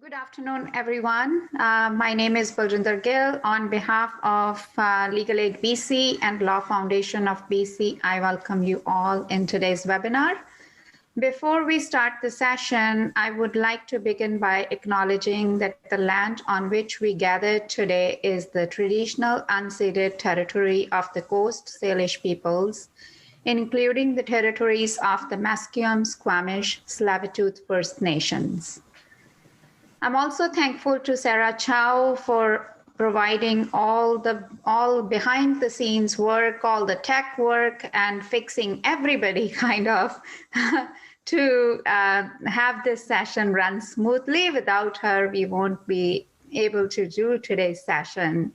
Good afternoon, everyone. My name is Baljinder Gill. On behalf of Legal Aid BC and Law Foundation of BC, I welcome you all in today's webinar. Before we start the session, I would like to begin by acknowledging that the land on which we gathered today is the traditional unceded territory of the Coast Salish peoples, including the territories of the Musqueam, Squamish, Tsleil-Waututh First Nations. I'm also thankful to Sarah Chow for providing all behind the scenes work, all the tech work, and fixing everybody kind of to have this session run smoothly. Without her, we won't be able to do today's session.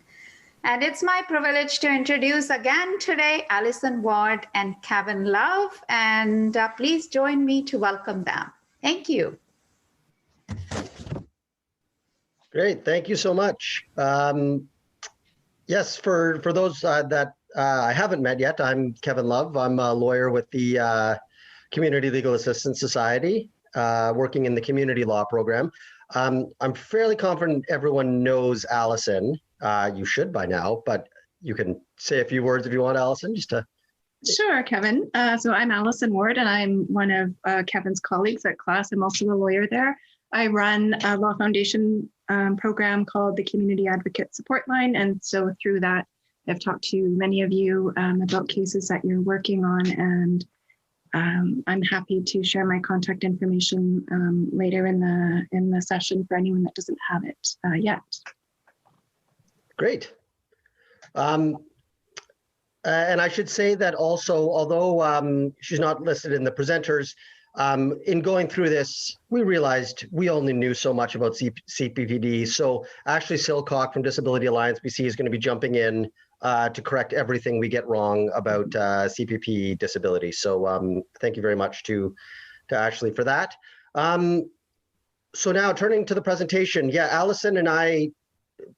And it's my privilege to introduce again today Alison Ward and Kevin Love, and please join me to welcome them. Thank you. Great, thank you so much. Yes, for those that I haven't met yet, I'm Kevin Love. I'm a lawyer with the Community Legal Assistance Society, working in the community law program. I'm fairly confident everyone knows Alison. You should by now, but you can say a few words if you want, Alison, just to... Sure, Kevin. So I'm Alison Ward, and I'm one of Kevin's colleagues at class. I'm also a lawyer there. I run a Law Foundation program called the Community Advocate Support Line. And so through that, I've talked to many of you about cases that you're working on. And I'm happy to share my contact information later in the session for anyone that doesn't have it yet. Great. And I should say that also, although she's not listed in the presenters, in going through this, we realized we only knew so much about CPP-D. So Ashley Silcock from Disability Alliance BC is going to be jumping in to correct everything we get wrong about CPP disability. So thank you very much to Ashley for that. So now turning to the presentation, yeah, Alison and I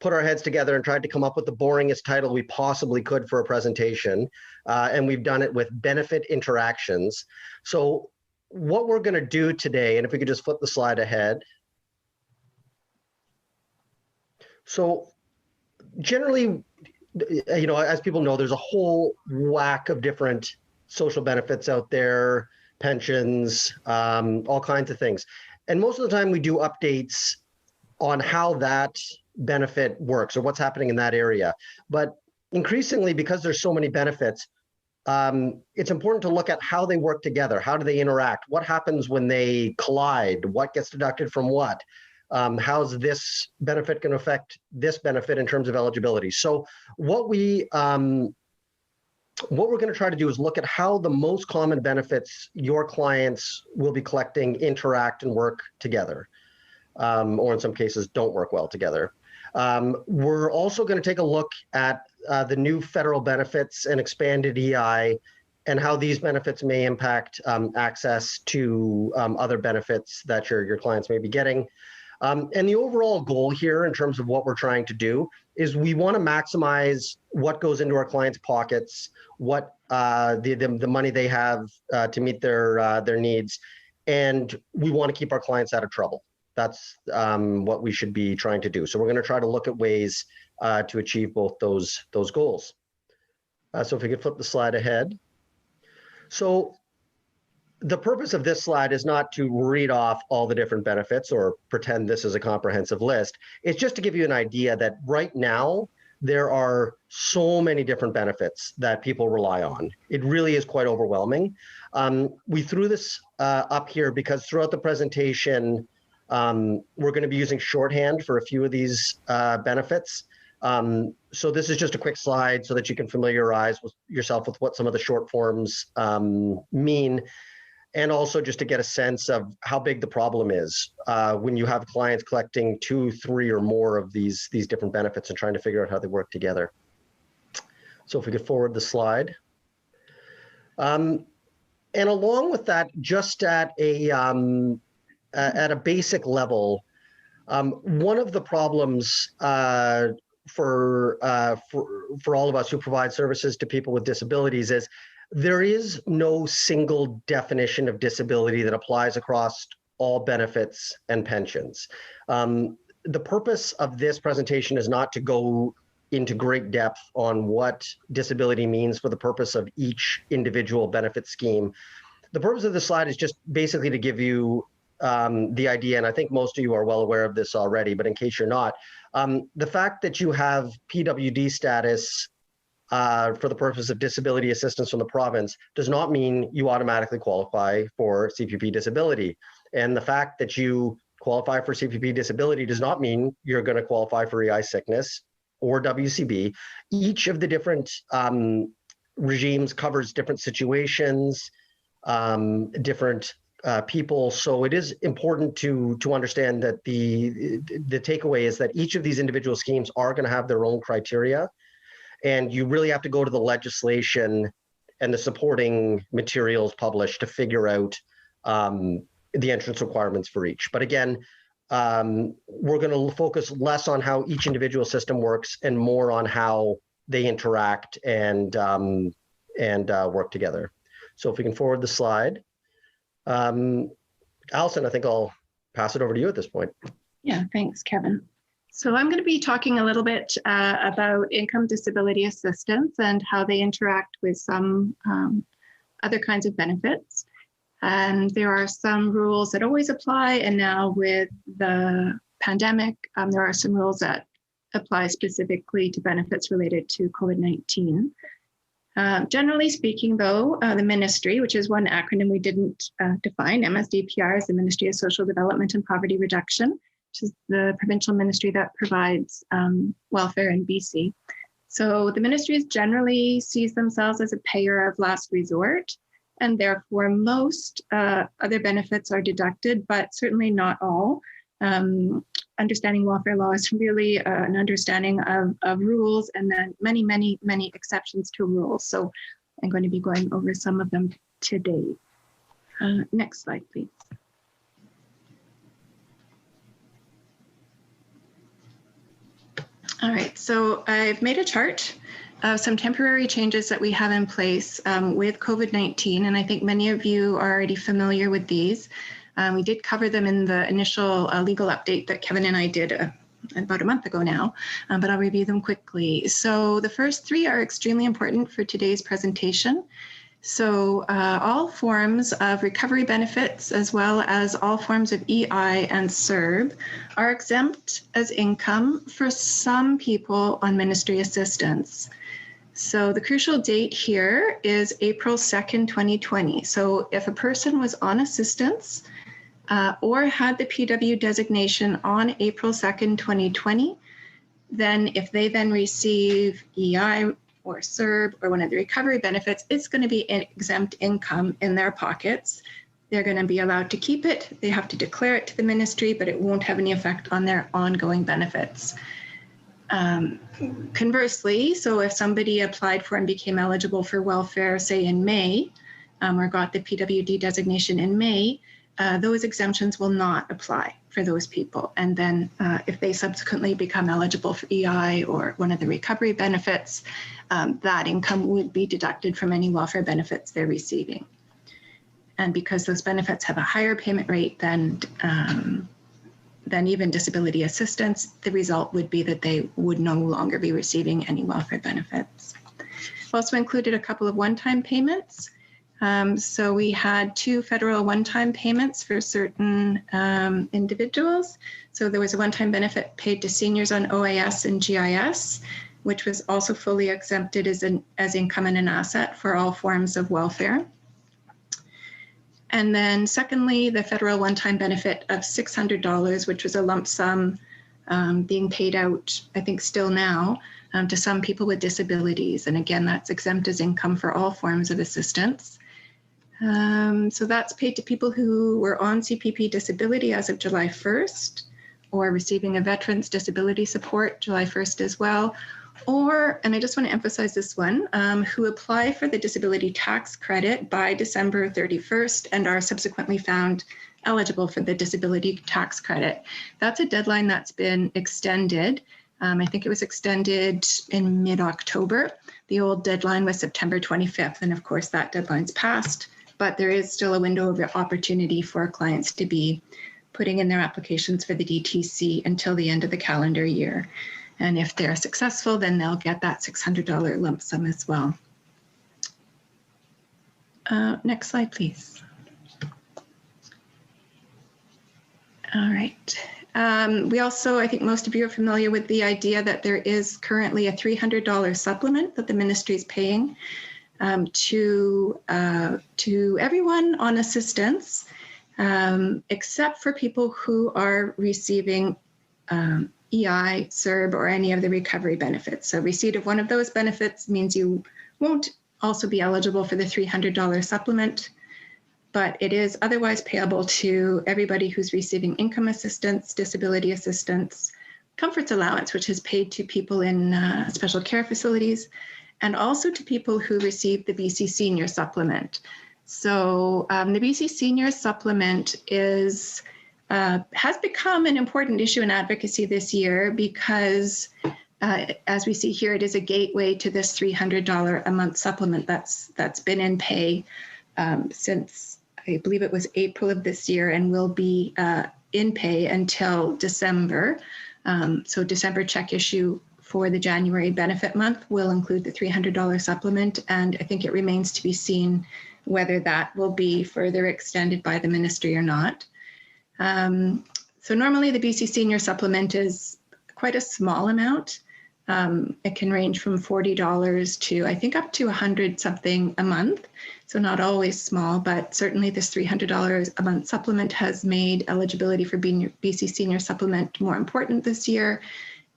put our heads together and tried to come up with the boringest title we possibly could for a presentation. And we've done it with benefit interactions. So what we're going to do today, and if we could just flip the slide ahead. So generally, you know, as people know, there's a whole whack of different social benefits out there, pensions, all kinds of things. And most of the time we do updates on how that benefit works or what's happening in that area. But increasingly, because there's so many benefits, it's important to look at how they work together. How do they interact? What happens when they collide? What gets deducted from what? How's this benefit going to affect this benefit in terms of eligibility? So what we're going to try to do is look at how the most common benefits your clients will be collecting interact and work together, or in some cases don't work well together. We're also going to take a look at the new federal benefits and expanded EI and how these benefits may impact access to other benefits that your clients may be getting. And the overall goal here in terms of what we're trying to do is we want to maximize what goes into our clients' pockets, what the money they have to meet their needs, and we want to keep our clients out of trouble. That's what we should be trying to do. So we're going to try to look at ways to achieve both those goals. So if we could flip the slide ahead. So the purpose of this slide is not to read off all the different benefits or pretend this is a comprehensive list. It's just to give you an idea that right now, there are so many different benefits that people rely on. It really is quite overwhelming. We threw this up here because throughout the presentation, we're going to be using shorthand for a few of these benefits. So this is just a quick slide so that you can familiarize yourself with what some of the short forms mean, and also just to get a sense of how big the problem is when you have clients collecting 2, 3, or more of these different benefits and trying to figure out how they work together. So if we could forward the slide. And along with that, just at a basic level, one of the problems for all of us who provide services to people with disabilities is there is no single definition of disability that applies across all benefits and pensions. The purpose of this presentation is not to go into great depth on what disability means for the purpose of each individual benefit scheme. The purpose of this slide is just basically to give you the idea, and I think most of you are well aware of this already, but in case you're not, the fact that you have PWD status for the purpose of disability assistance from the province does not mean you automatically qualify for CPP disability. And the fact that you qualify for CPP disability does not mean you're going to qualify for EI sickness or WCB. Each of the different regimes covers different situations, different people. So it is important to understand that the takeaway is that each of these individual schemes are going to have their own criteria, and you really have to go to the legislation and the supporting materials published to figure out the entrance requirements for each. But again, we're going to focus less on how each individual system works and more on how they interact and work together. So if we can forward the slide. Alison, I think I'll pass it over to you at this point. Yeah, thanks, Kevin. So I'm going to be talking a little bit about income disability assistance and how they interact with some other kinds of benefits. And there are some rules that always apply. And now with the pandemic, there are some rules that apply specifically to benefits related to COVID-19. Generally speaking, though, the ministry, which is one acronym we didn't define, MSDPR is the Ministry of Social Development and Poverty Reduction, which is the provincial ministry that provides welfare in BC. So the ministry generally sees themselves as a payer of last resort, and therefore most other benefits are deducted, but certainly not all. Understanding welfare law is really an understanding of rules and then many, many, many exceptions to rules. So I'm going to be going over some of them today. Next slide, please. All right, so I've made a chart of some temporary changes that we have in place with COVID-19, and I think many of you are already familiar with these. We did cover them in the initial legal update that Kevin and I did about a month ago now, but I'll review them quickly. So the first three are extremely important for today's presentation. So all forms of recovery benefits, as well as all forms of EI and CERB, are exempt as income for some people on ministry assistance. So the crucial date here is April 2nd, 2020. So if a person was on assistance or had the PW designation on April 2nd, 2020, then if they then receive EI or CERB or one of the recovery benefits, it's going to be an exempt income in their pockets. They're going to be allowed to keep it. They have to declare it to the ministry, but it won't have any effect on their ongoing benefits. Conversely, so if somebody applied for and became eligible for welfare, say in May, or got the PWD designation in May, those exemptions will not apply for those people. And then if they subsequently become eligible for EI or one of the recovery benefits, that income would be deducted from any welfare benefits they're receiving. And because those benefits have a higher payment rate than even disability assistance, the result would be that they would no longer be receiving any welfare benefits. We've also included a couple of one-time payments. So we had 2 federal one-time payments for certain individuals. So there was a one-time benefit paid to seniors on OAS and GIS, which was also fully exempted as income and an asset for all forms of welfare. And then secondly, the federal one-time benefit of $600, which was a lump sum being paid out, I think still now, to some people with disabilities. And again, that's exempt as income for all forms of assistance. So that's paid to people who were on CPP disability as of July 1st, or receiving a veteran's disability support July 1st as well, or, and I just want to emphasize this one, who apply for the disability tax credit by December 31st and are subsequently found eligible for the disability tax credit. That's a deadline that's been extended. I think it was extended in mid-October. The old deadline was September 25th, and of course that deadline's passed. but there is still a window of opportunity for clients to be putting in their applications for the DTC until the end of the calendar year. And if they're successful, then they'll get that $600 lump sum as well. Next slide, please. All right. We also, I think most of you are familiar with the idea that there is currently a $300 supplement that the ministry is paying to everyone on assistance, except for people who are receiving EI, CERB, or any of the recovery benefits. So receipt of one of those benefits means you won't also be eligible for the $300 supplement, but it is otherwise payable to everybody who's receiving income assistance, disability assistance, comforts allowance, which is paid to people in special care facilities, and also to people who receive the BC Senior Supplement. So the BC Senior Supplement is has become an important issue in advocacy this year because, as we see here, it is a gateway to this $300 a month supplement that's been in pay since, I believe it was April of this year, and will be in pay until December. So December check issue for the January benefit month will include the $300 supplement, and I think it remains to be seen whether that will be further extended by the ministry or not. So normally the BC Senior Supplement is quite a small amount. It can range from $40 to, I think, up to $100 something a month. So not always small, but certainly this $300 a month supplement has made eligibility for BC Senior Supplement more important this year.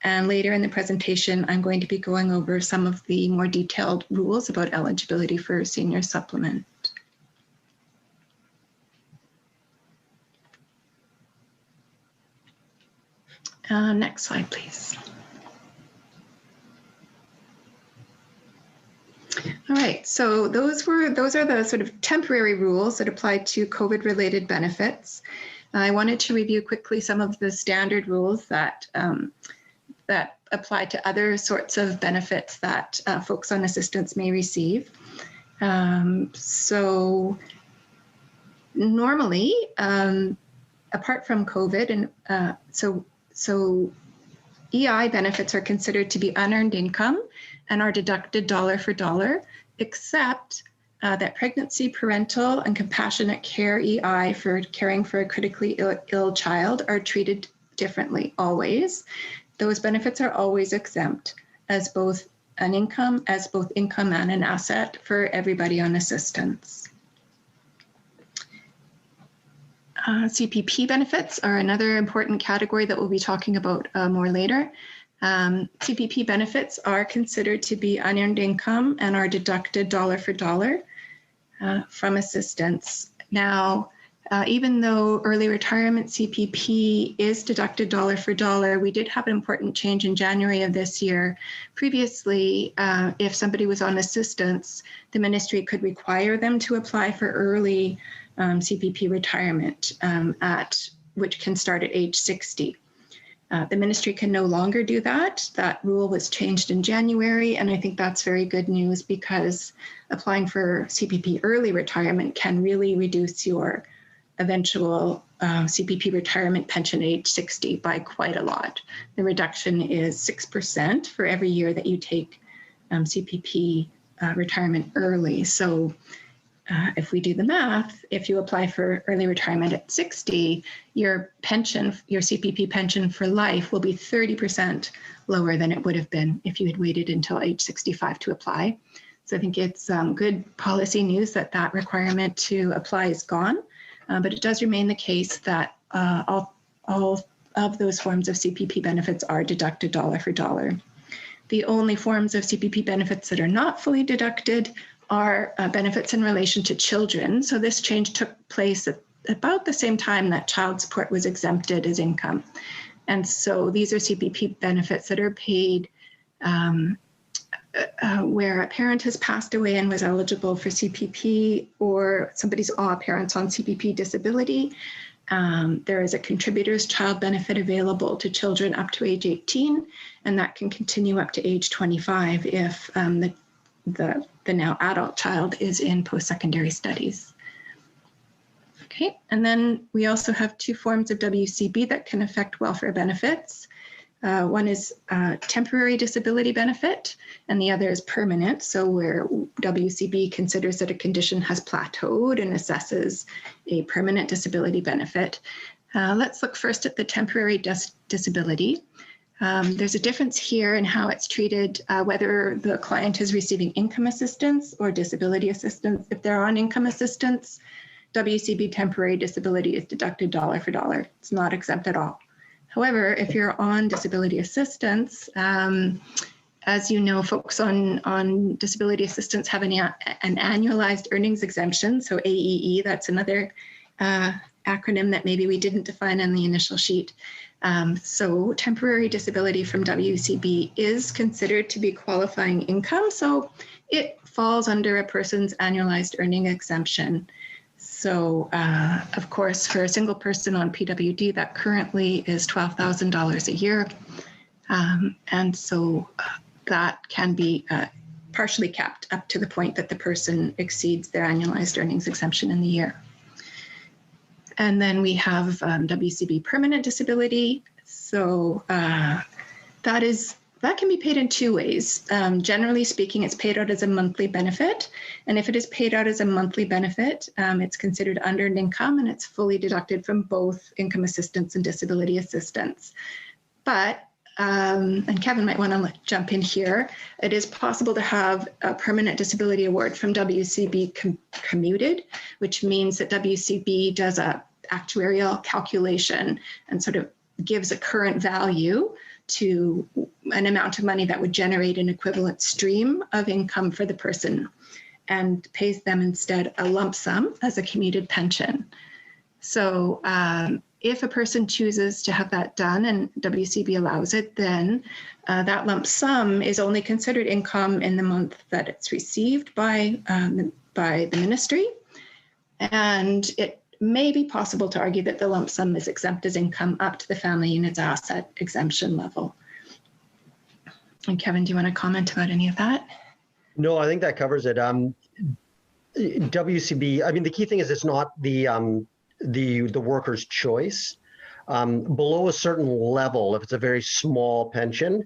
And later in the presentation, I'm going to be going over some of the more detailed rules about eligibility for senior supplement. Next slide, please. All right, so those are the sort of temporary rules that apply to COVID-related benefits. I wanted to review quickly some of the standard rules that that apply to other sorts of benefits that folks on assistance may receive. So normally, apart from COVID, and so EI benefits are considered to be unearned income and are deducted dollar for dollar, except that pregnancy, parental, and compassionate care EI for caring for a critically ill child are treated differently always. Those benefits are always exempt as both income and an asset for everybody on assistance. CPP benefits are another important category that we'll be talking about more later. CPP benefits are considered to be unearned income and are deducted dollar for dollar from assistance. Now, even though early retirement CPP is deducted dollar for dollar, we did have an important change in January of this year. Previously, if somebody was on assistance, the ministry could require them to apply for early CPP retirement, which can start at age 60. The ministry can no longer do that. That rule was changed in January, and I think that's very good news because applying for CPP early retirement can really reduce your eventual CPP retirement pension age 60 by quite a lot. The reduction is 6% for every year that you take CPP retirement early. So if we do the math, if you apply for early retirement at 60, your pension, your CPP pension for life will be 30% lower than it would have been if you had waited until age 65 to apply. So I think it's good policy news that that requirement to apply is gone, but it does remain the case that all of those forms of CPP benefits are deducted dollar for dollar. The only forms of CPP benefits that are not fully deducted are benefits in relation to children. So this change took place at about the same time that child support was exempted as income. And so these are CPP benefits that are paid where a parent has passed away and was eligible for CPP, or somebody's parents on CPP disability. There is a contributor's child benefit available to children up to age 18, and that can continue up to age 25 if the now adult child is in post-secondary studies. Okay, and then we also have two forms of WCB that can affect welfare benefits. One is temporary disability benefit, and the other is permanent. So where WCB considers that a condition has plateaued and assesses a permanent disability benefit. Let's look first at the temporary disability. There's a difference here in how it's treated, whether the client is receiving income assistance or disability assistance. If they're on income assistance, WCB temporary disability is deducted dollar for dollar. It's not exempt at all. However, if you're on disability assistance, as you know, folks on disability assistance have an annualized earnings exemption. So AEE, that's another acronym that maybe we didn't define on the initial sheet. So temporary disability from WCB is considered to be qualifying income. So it falls under a person's annualized earning exemption. So of course, for a single person on PWD, that currently is $12,000 a year. And so that can be partially capped up to the point that the person exceeds their annualized earnings exemption in the year. And then we have WCB permanent disability. So that can be paid in two ways. Generally speaking, it's paid out as a monthly benefit. And if it is paid out as a monthly benefit, it's considered unearned income and it's fully deducted from both income assistance and disability assistance. But, and Kevin might want to jump in here, it is possible to have a permanent disability award from WCB commuted, which means that WCB does a actuarial calculation and sort of gives a current value to an amount of money that would generate an equivalent stream of income for the person and pays them instead a lump sum as a commuted pension. So if a person chooses to have that done and WCB allows it, then that lump sum is only considered income in the month that it's received by the ministry. And it may be possible to argue that the lump sum is exempt as income up to the family unit's asset exemption level. And Kevin, do you want to comment about any of that? No, I think that covers it. WCB, I mean, the key thing is it's not the worker's choice. Below a certain level, if it's a very small pension,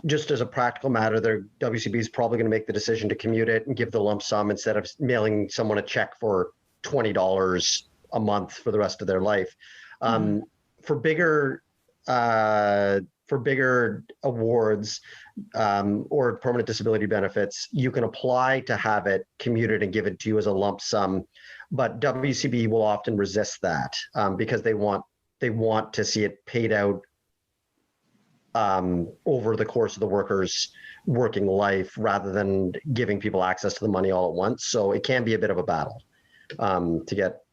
just as a practical matter, their WCB is probably going to make the decision to commute it and give the lump sum instead of mailing someone a check for $20 a month for the rest of their life. For bigger awards or permanent disability benefits, you can apply to have it commuted and given to you as a lump sum, but WCB will often resist that because they want to see it paid out over the course of the worker's working life rather than giving people access to the money all at once. So it can be a bit of a battle to get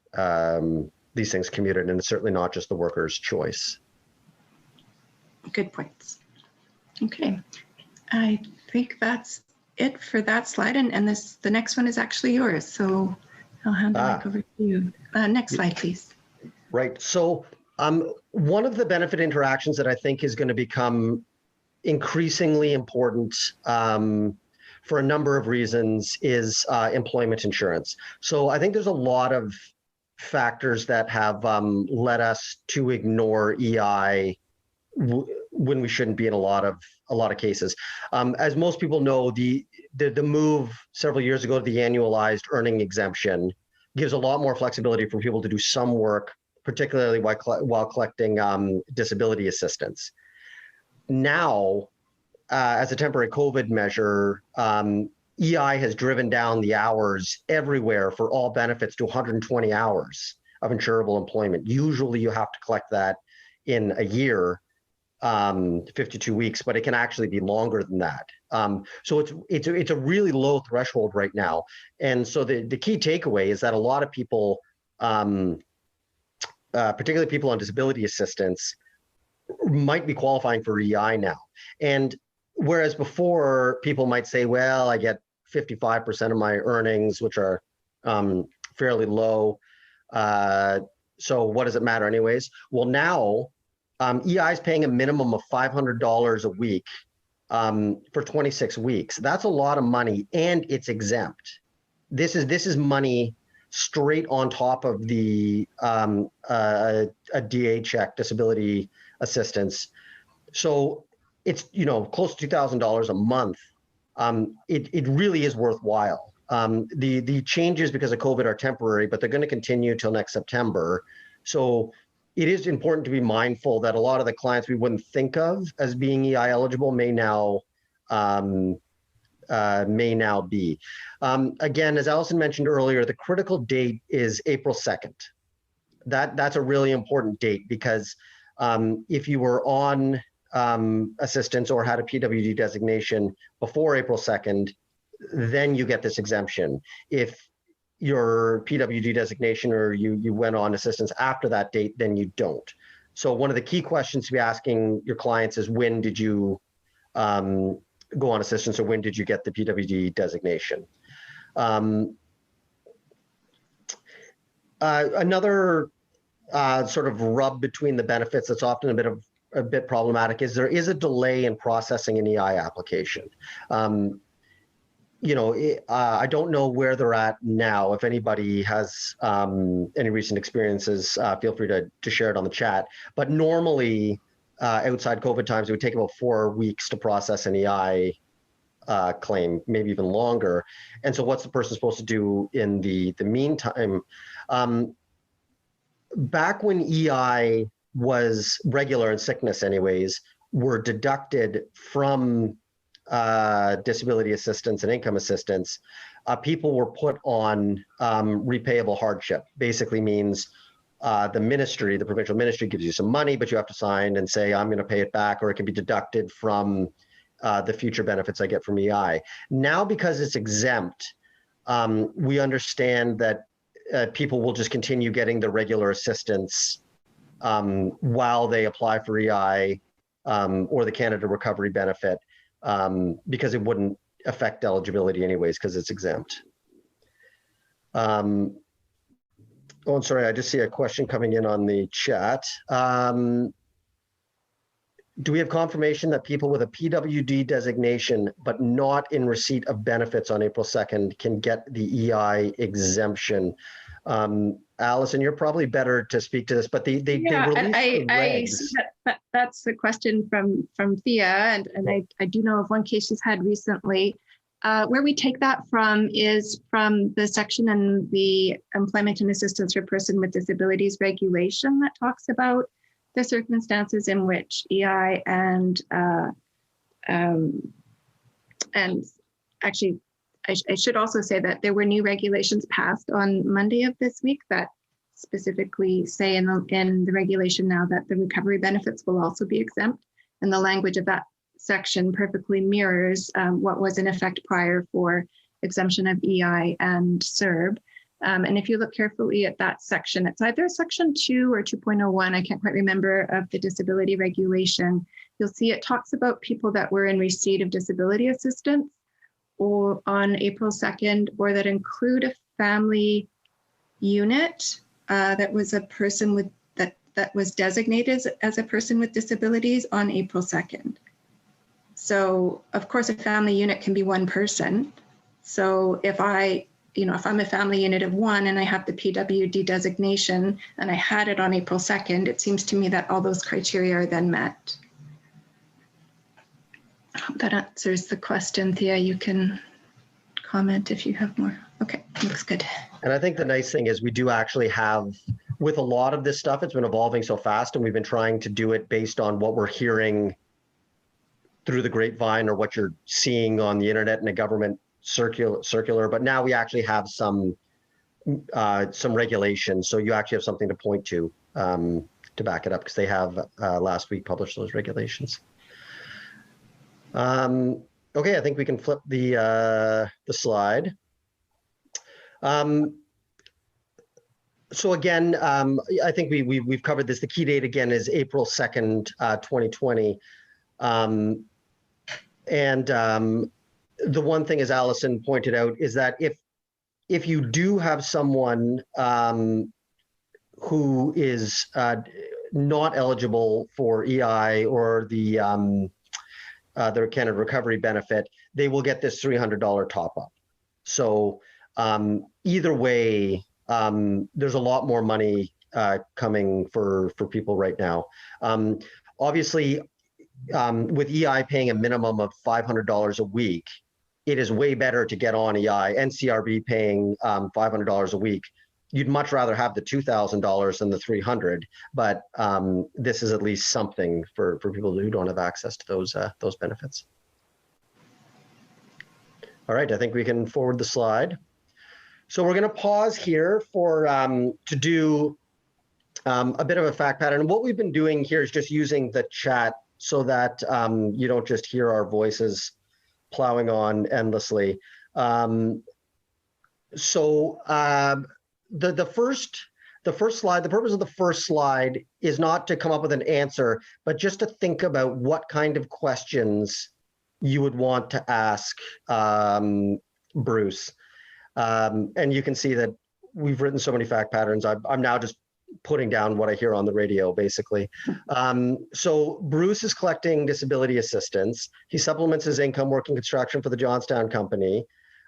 these things commuted, and it's certainly not just the worker's choice. Good points. Okay, I think that's it for that slide, and the next one is actually yours, so I'll hand it back over to you. Next slide, please. Right. So one of the benefit interactions that I think is going to become increasingly important for a number of reasons is employment insurance. So I think there's a lot of factors that have led us to ignore EI when we shouldn't be in a lot of cases. As most people know, the move several years ago to the annualized earning exemption gives a lot more flexibility for people to do some work, particularly while collecting disability assistance. Now, as a temporary COVID measure, EI has driven down the hours everywhere for all benefits to 120 hours of insurable employment. Usually you have to collect that in a year, 52 weeks, but it can actually be longer than that. So it's a really low threshold right now. And so the key takeaway is that a lot of people, particularly people on disability assistance, might be qualifying for EI now. And whereas before people might say, well, I get 55% of my earnings, which are fairly low. So what does it matter anyways? Well, now EI is paying a minimum of $500 a week for 26 weeks. That's a lot of money, and it's exempt. This is money. straight on top of the a DA check, disability assistance. So it's, close to $2,000 a month. It really is worthwhile. The changes because of COVID are temporary, but they're going to continue till next September. So it is important to be mindful that a lot of the clients we wouldn't think of as being EI eligible may now be. Again, as Alison mentioned earlier, the critical date is April 2nd. That's a really important date because if you were on assistance or had a PWD designation before April 2nd, then you get this exemption. If your PWD designation or you went on assistance after that date, then you don't. So one of the key questions to be asking your clients is, when did you go on assistance, or when did you get the PWD designation? Another sort of rub between the benefits that's often a bit problematic is there is a delay in processing an EI application. I don't know where they're at now. If anybody has any recent experiences, feel free to share it on the chat. But normally, outside COVID times, it would take about 4 weeks to process an EI claim, maybe even longer. And so what's the person supposed to do in the meantime? Back when EI was regular and sickness anyways, were deducted from disability assistance and income assistance, people were put on repayable hardship. Basically means the provincial ministry gives you some money, but you have to sign and say, I'm going to pay it back, or it can be deducted from the future benefits I get from EI. Now, because it's exempt, we understand that people will just continue getting the regular assistance while they apply for EI or the Canada Recovery Benefit, because it wouldn't affect eligibility anyways because it's exempt. Oh, I'm sorry, I just see a question coming in on the chat. Do we have confirmation that people with a PWD designation but not in receipt of benefits on April 2nd can get the EI exemption? Alison, you're probably better to speak to this, but they released the regs. That's a question from Thea, and I do know of one case she's had recently. Where we take that from is from the section in the Employment and Assistance for Person with Disabilities regulation that talks about the circumstances in which EI and actually, I should also say that there were new regulations passed on Monday of this week that specifically say in the regulation now that the recovery benefits will also be exempt. And the language of that section perfectly mirrors what was in effect prior for exemption of EI and CERB. And if you look carefully at that section, it's either section 2 or 2.01, I can't quite remember, of the disability regulation. You'll see it talks about people that were in receipt of disability assistance or on April 2nd, or that include a family unit that was a person with that was designated as a person with disabilities on April 2nd. So of course, a family unit can be one person. So if I'm a family unit of 1 and I have the PWD designation and I had it on April 2nd, it seems to me that all those criteria are then met. I hope that answers the question. Thea, you can comment if you have more. Okay, looks good. And I think the nice thing is we do actually have, with a lot of this stuff, it's been evolving so fast, and we've been trying to do it based on what we're hearing through the grapevine or what you're seeing on the internet and the government circular. But now we actually have some regulations, so you actually have something to point to back it up, because they have last week published those regulations. Okay, I think we can flip the slide. So again, I think we've covered this. The key date again is April 2nd, 2020. The one thing, as Alison pointed out, is that if you do have someone who is not eligible for EI or their Canada Recovery Benefit, they will get this $300 top up. So either way, there's a lot more money coming for people right now. Obviously, with EI paying a minimum of $500 a week, it is way better to get on EI, and CRB paying $500 a week. You'd much rather have the $2,000 than the $300, but this is at least something for people who don't have access to those benefits. All right, I think we can forward the slide. So we're going to pause here for to do a bit of a fact pattern. And what we've been doing here is just using the chat so that you don't just hear our voices plowing on endlessly. The first slide, the purpose of the first slide is not to come up with an answer, but just to think about what kind of questions you would want to ask Bruce. And you can see that we've written so many fact patterns. I'm now just putting down what I hear on the radio, basically. So Bruce is collecting disability assistance. He supplements his income working construction for the Johnstown company.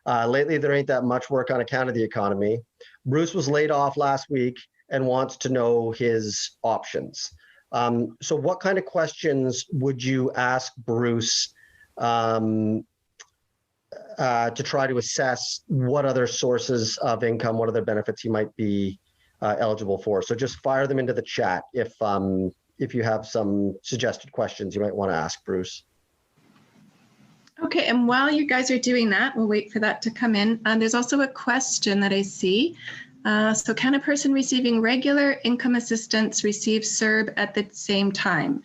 Lately, there ain't that much work on account of the economy. Bruce was laid off last week and wants to know his options. So what kind of questions would you ask Bruce to try to assess what other sources of income, what other benefits he might be eligible for? So just fire them into the chat if you have some suggested questions you might want to ask Bruce. Okay, and while you guys are doing that, we'll wait for that to come in. There's also a question that I see. So can a person receiving regular income assistance receive CERB at the same time?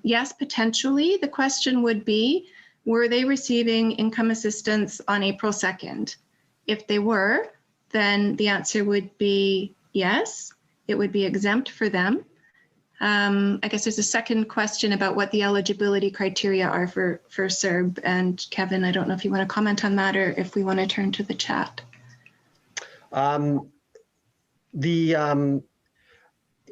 Yes, potentially. The question would be, were they receiving income assistance on April 2nd? If they were, then the answer would be yes, it would be exempt for them. I guess there's a second question about what the eligibility criteria are for CERB. And Kevin, I don't know if you want to comment on that or if we want to turn to the chat. The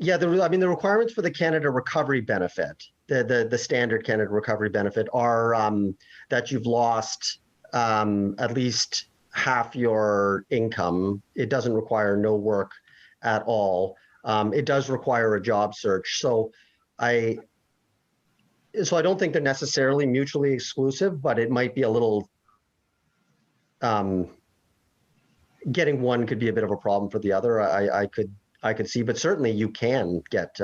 requirements for the Canada Recovery Benefit, the standard Canada Recovery Benefit, are that you've lost at least half your income. It doesn't require no work at all. It does require a job search. So I don't think they're necessarily mutually exclusive, but it might be a little, getting one could be a bit of a problem for the other. I could see, but certainly you can get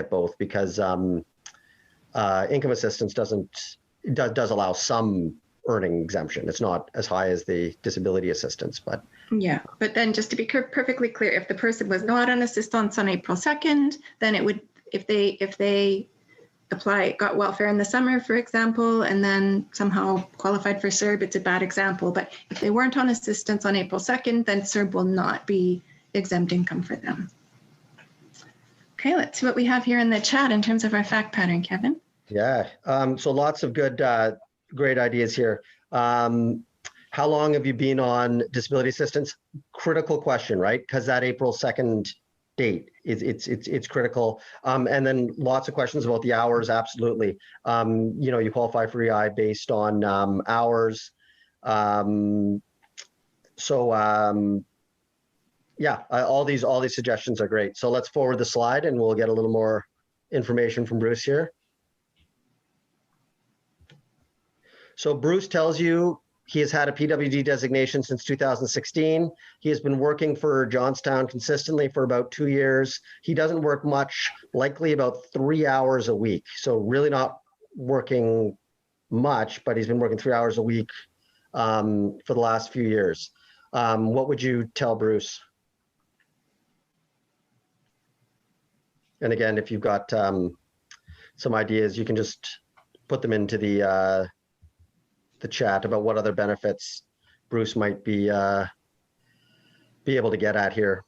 both, because income assistance does allow some earning exemption. It's not as high as the disability assistance, but yeah. But then, just to be perfectly clear, if the person was not on assistance on April 2nd, then it would, if they got welfare in the summer, for example, and then somehow qualified for CERB, it's a bad example. But if they weren't on assistance on April 2nd, then CERB will not be exempt income for them. Okay, let's see what we have here in the chat in terms of our fact pattern, Kevin. Yeah, so lots of good, great ideas here. How long have you been on disability assistance? Critical question, right? Because that April 2nd date, it's critical. And then lots of questions about the hours, absolutely. You qualify for EI based on hours. All these suggestions are great. So let's forward the slide and we'll get a little more information from Bruce here. So Bruce tells you he has had a PWD designation since 2016. He has been working for Johnstown consistently for about 2 years. He doesn't work much, likely about 3 hours a week. So really not working much, but he's been working 3 hours a week for the last few years. What would you tell Bruce? And again, if you've got some ideas, you can just put them into the chat about what other benefits Bruce might be able to get at here.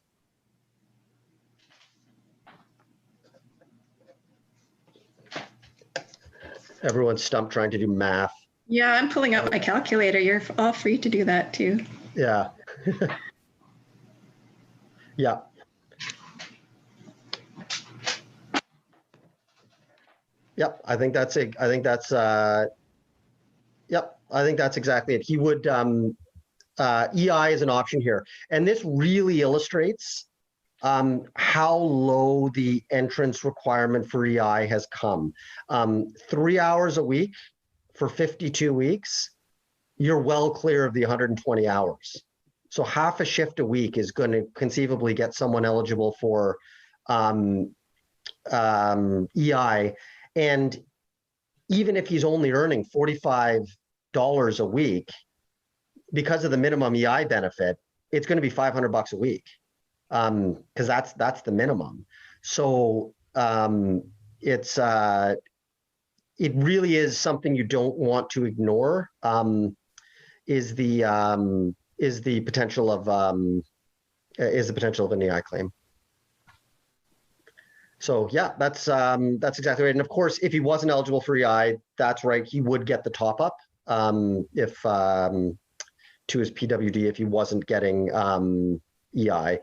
Everyone's stumped trying to do math. Yeah, I'm pulling out my calculator. You're all free to do that too. Yeah. Yeah. Yep, I think that's it. I think that's exactly it. He would, EI is an option here. And this really illustrates how low the entrance requirement for EI has come. 3 hours a week for 52 weeks, you're well clear of the 120 hours. So half a shift a week is going to conceivably get someone eligible for EI. And even if he's only earning $45 a week, because of the minimum EI benefit, it's going to be $500 a week, because that's the minimum. So it really is something you don't want to ignore. Is the potential of an EI claim. So yeah, that's exactly right. And of course, if he wasn't eligible for EI, that's right, he would get the top up if to his PWD if he wasn't getting EI.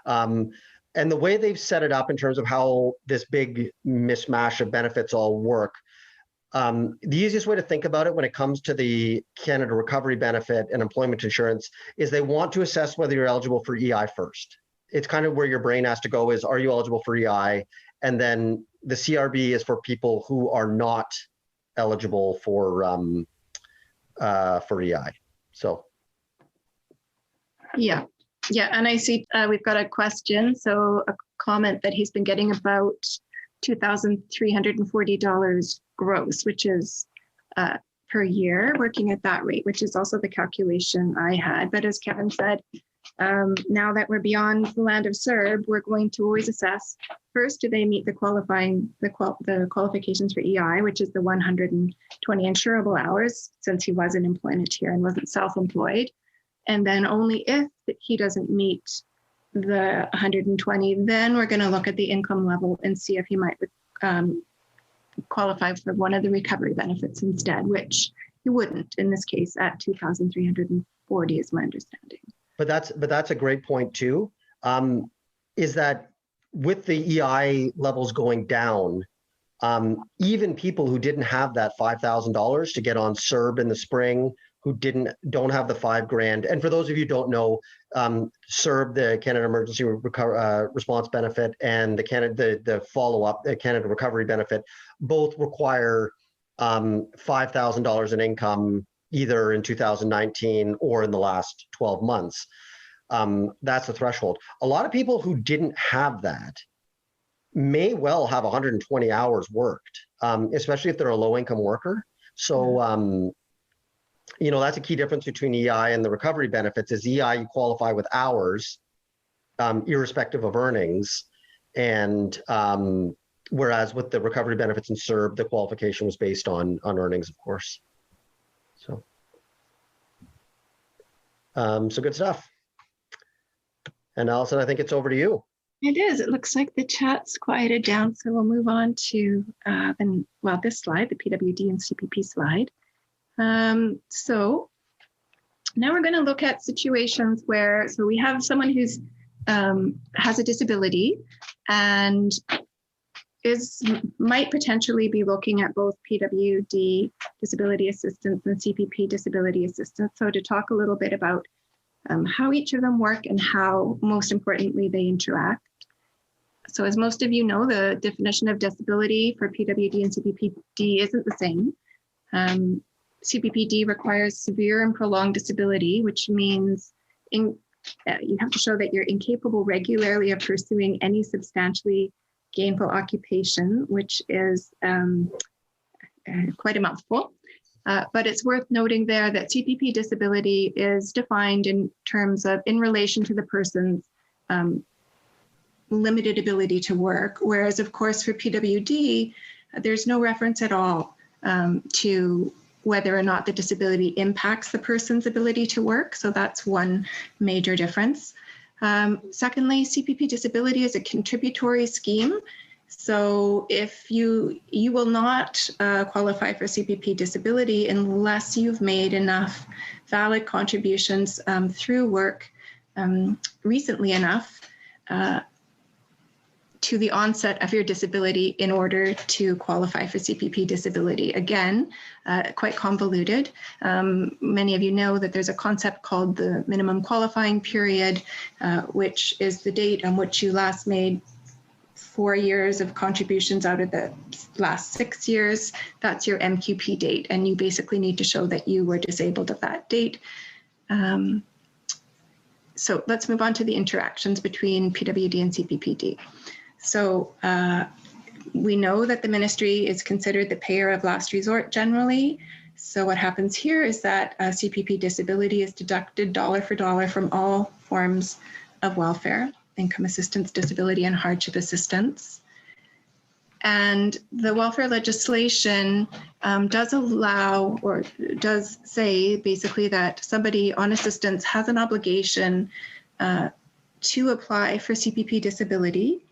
And the way they've set it up in terms of how this big mishmash of benefits all work, the easiest way to think about it when it comes to the Canada Recovery Benefit and employment insurance is they want to assess whether you're eligible for EI first. It's kind of where your brain has to go is, are you eligible for EI? And then the CRB is for people who are not eligible for EI. So. Yeah, and I see we've got a question. So a comment that he's been getting about $2,340 gross, which is per year, working at that rate, which is also the calculation I had. But as Kevin said, now that we're beyond the land of CERB, we're going to always assess first, do they meet the qualifications for EI, which is the 120 insurable hours, since he was in employment here and wasn't self-employed. And then only if he doesn't meet the 120, then we're going to look at the income level and see if he might qualify for one of the recovery benefits instead, which he wouldn't in this case at 2,340 is my understanding. But that's a great point too, is that with the EI levels going down, even people who didn't have that $5,000 to get on CERB in the spring, who don't have the $5,000. And for those of you who don't know, CERB, the Canada Emergency Response Benefit, and the follow-up, the Canada Recovery Benefit, both require $5,000 in income either in 2019 or in the last 12 months. That's the threshold. A lot of people who didn't have that may well have 120 hours worked, especially if they're a low-income worker. So, that's a key difference between EI and the recovery benefits is EI, you qualify with hours, irrespective of earnings. And whereas with the recovery benefits and CERB, the qualification was based on earnings, of course. So good stuff. And Alison, I think it's over to you. It is. It looks like the chat's quieted down, so we'll move on to this slide, the PWD and CPP slide. So now we're going to look at situations where, so we have someone who's has a disability and might potentially be looking at both PWD disability assistance and CPP disability assistance. So to talk a little bit about how each of them work and how, most importantly, they interact. So as most of you know, the definition of disability for PWD and CPP-D isn't the same. CPP-D requires severe and prolonged disability, which means you have to show that you're incapable regularly of pursuing any substantially gainful occupation, which is quite a mouthful. But it's worth noting there that CPP disability is defined in terms of in relation to the person's limited ability to work, whereas of course for PWD, there's no reference at all to whether or not the disability impacts the person's ability to work. So that's one major difference. Secondly, CPP disability is a contributory scheme. So if you will not qualify for CPP disability unless you've made enough valid to the onset of your disability in order to qualify for CPP disability. Again, quite convoluted. Many of you know that there's a concept called the minimum qualifying period, which is the date on which you last made 4 years of contributions out of the last 6 years. That's your MQP date, and you basically need to show that you were disabled at that date. So let's move on to the interactions between PWD and CPP-D. So we know that the ministry is considered the payer of last resort generally. So what happens here is that CPP disability is deducted dollar for dollar from all forms of welfare, income assistance, disability, and hardship assistance. And the welfare legislation does allow, or does say basically, that somebody on assistance has an obligation to apply for CPP disability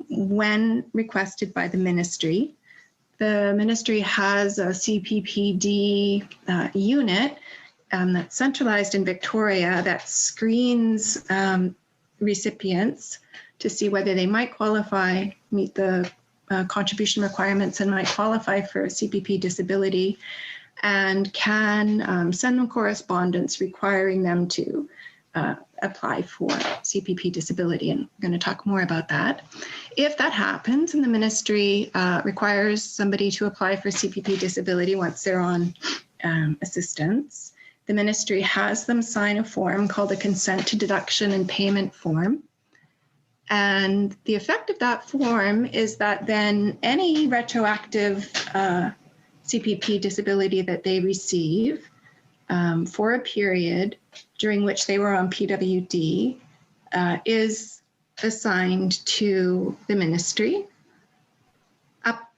when requested by the ministry. The ministry has a CPP-D unit that's centralized in Victoria that screens recipients to see whether they might qualify, meet the contribution requirements, and might qualify for CPP disability, and can send them correspondence requiring them to apply for CPP disability. And I'm going to talk more about that. If that happens and the ministry requires somebody to apply for CPP disability once they're on assistance, the ministry has them sign a form called a consent to deduction and payment form. And the effect of that form is that then any retroactive CPP disability that they receive for a period during which they were on PWD is assigned to the ministry.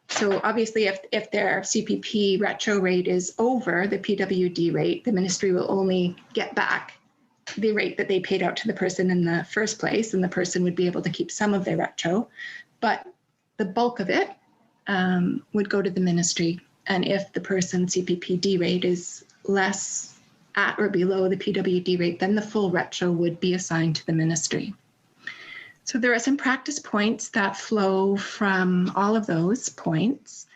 So obviously, if their CPP retro rate is over the PWD rate, the ministry will only get back the rate that they paid out to the person in the first place, and the person would be able to keep some of their retro, but the bulk of it would go to the ministry. And if the person's CPP-D rate is less at or below the PWD rate, then the full retro would be assigned to the ministry. So there are some practice points that flow from all of those points.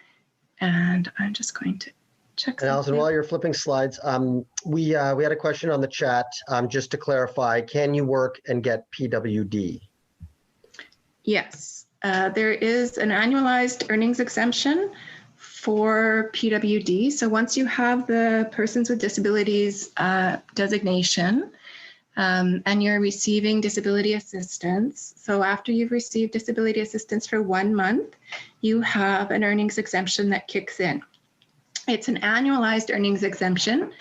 And I'm just going to check. And Alison, while you're flipping slides, we had a question on the chat. Just to clarify, can you work and get PWD? Yes, there is an annualized earnings exemption for PWD. So once you have the Persons with Disabilities designation, and you're receiving disability assistance. So after you've received disability assistance for 1 month, you have an earnings exemption that kicks in. It's an annualized earnings exemption,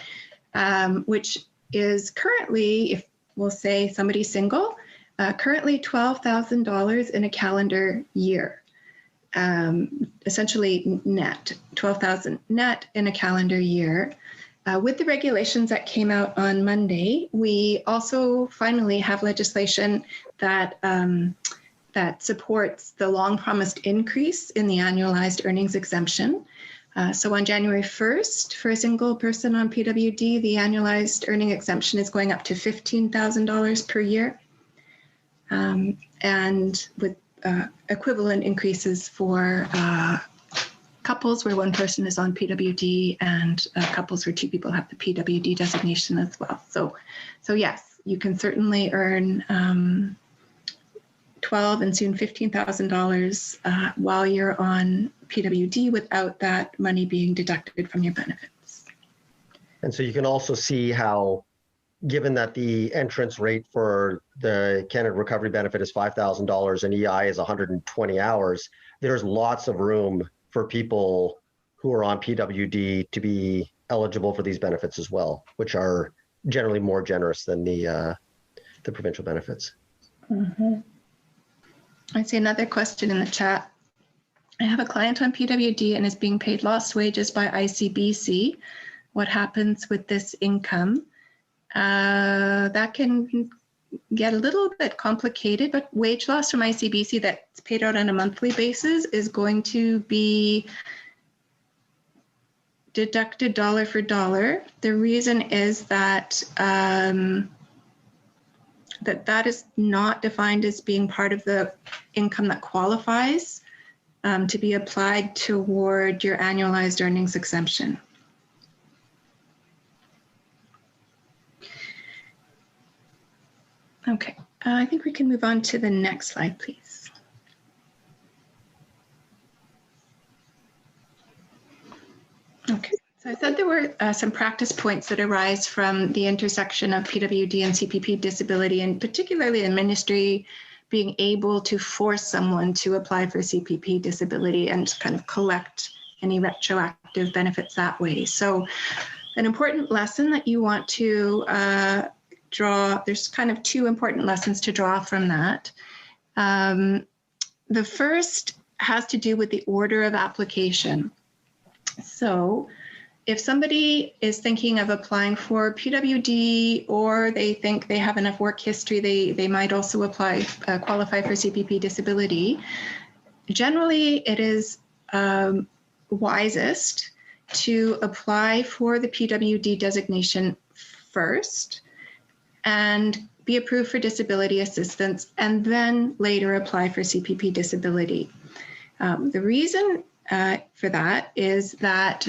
which is currently, if we'll say somebody's single, currently $12,000 in a calendar year. Essentially net, $12,000 net in a calendar year. With the regulations that came out on Monday, we also finally have legislation that that supports the long-promised increase in the annualized earnings exemption. So on January 1st, for a single person on PWD, the annualized earning exemption is going up to $15,000 per year, and with equivalent increases for couples where one person is on PWD, and couples where 2 people have the PWD designation as well. So yes, you can certainly earn $12,000 and soon $15,000 while you're on PWD without that money being deducted from your benefits. And so you can also see how, given that the entrance rate for the Canada Recovery Benefit is $5,000 and EI is 120 hours, there's lots of room for people who are on PWD to be eligible for these benefits as well, which are generally more generous than the provincial benefits. Mm-hmm. I see another question in the chat. I have a client on PWD and is being paid lost wages by ICBC. What happens with this income? That can get a little bit complicated, but wage loss from ICBC that's paid out on a monthly basis is going to be deducted dollar for dollar. The reason is that that is not defined as being part of the income that qualifies to be applied toward your annualized earnings exemption. Okay, I think we can move on to the next slide, please. Okay, so I said there were some practice points that arise from the intersection of PWD and CPP disability, and particularly in ministry being able to force someone to apply for CPP disability and kind of collect any retroactive benefits that way. So an important lesson that you want to draw, there's kind of two important lessons to draw from that. The first has to do with the order of application. So if somebody is thinking of applying for PWD, or they think they have enough work history, they might also apply, qualify for CPP disability. Generally, it is wisest to apply for the PWD designation first and be approved for disability assistance, and then later apply for CPP disability. The reason for that is that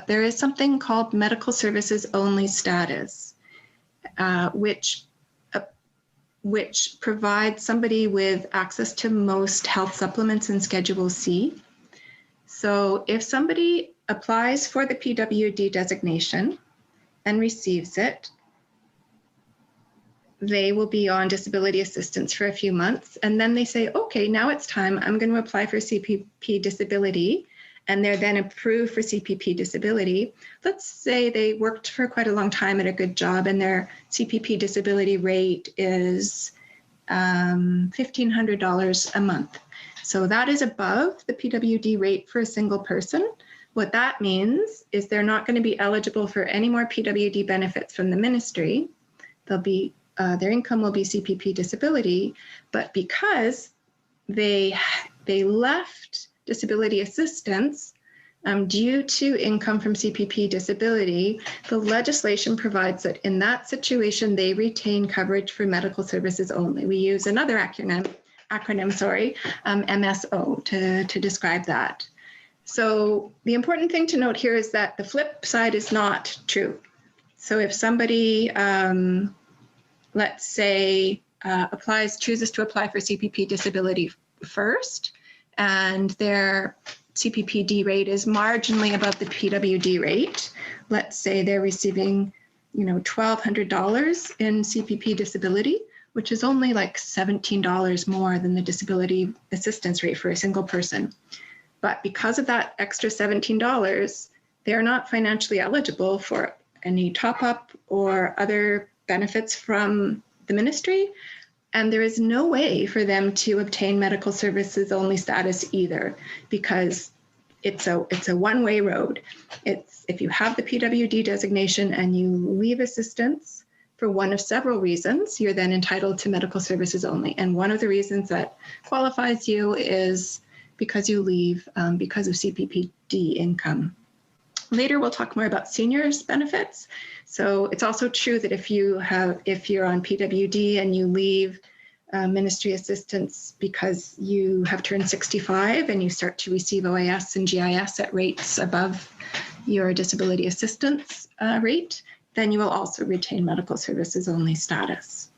there is something called medical services only status, which provides somebody with access to most health supplements in Schedule C. So if somebody applies for the PWD designation and receives it, they will be on disability assistance for a few months. And then they say, okay, now it's time. I'm going to apply for CPP disability. And they're then approved for CPP disability. Let's say they worked for quite a long time at a good job and their CPP disability rate is $1,500 a month. So that is above the PWD rate for a single person. What that means is they're not going to be eligible for any more PWD benefits from the ministry. They'll be their income will be CPP disability, but because they left disability assistance due to income from CPP disability, the legislation provides that in that situation, they retain coverage for medical services only. We use another acronym, MSO, to describe that. So the important thing to note here is that the flip side is not true. So if somebody, let's say, chooses to apply for CPP disability first, and their CPP-D rate is marginally above the PWD rate. Let's say they're receiving, $1,200 in CPP disability, which is only like $17 more than the disability assistance rate for a single person. But because of that extra $17, they're not financially eligible for any top-up or other benefits from the ministry, and there is no way for them to obtain medical services only status either, because it's a one-way road. It's if you have the PWD designation and you leave assistance for one of several reasons, you're then entitled to medical services only. And one of the reasons that qualifies you is because you leave because of CPP-D income. Later, we'll talk more about seniors benefits. So it's also true that if you're on PWD and you leave ministry assistance because you have turned 65 and you start to receive OAS and GIS at rates above your disability assistance rate, then you will also retain medical services only status.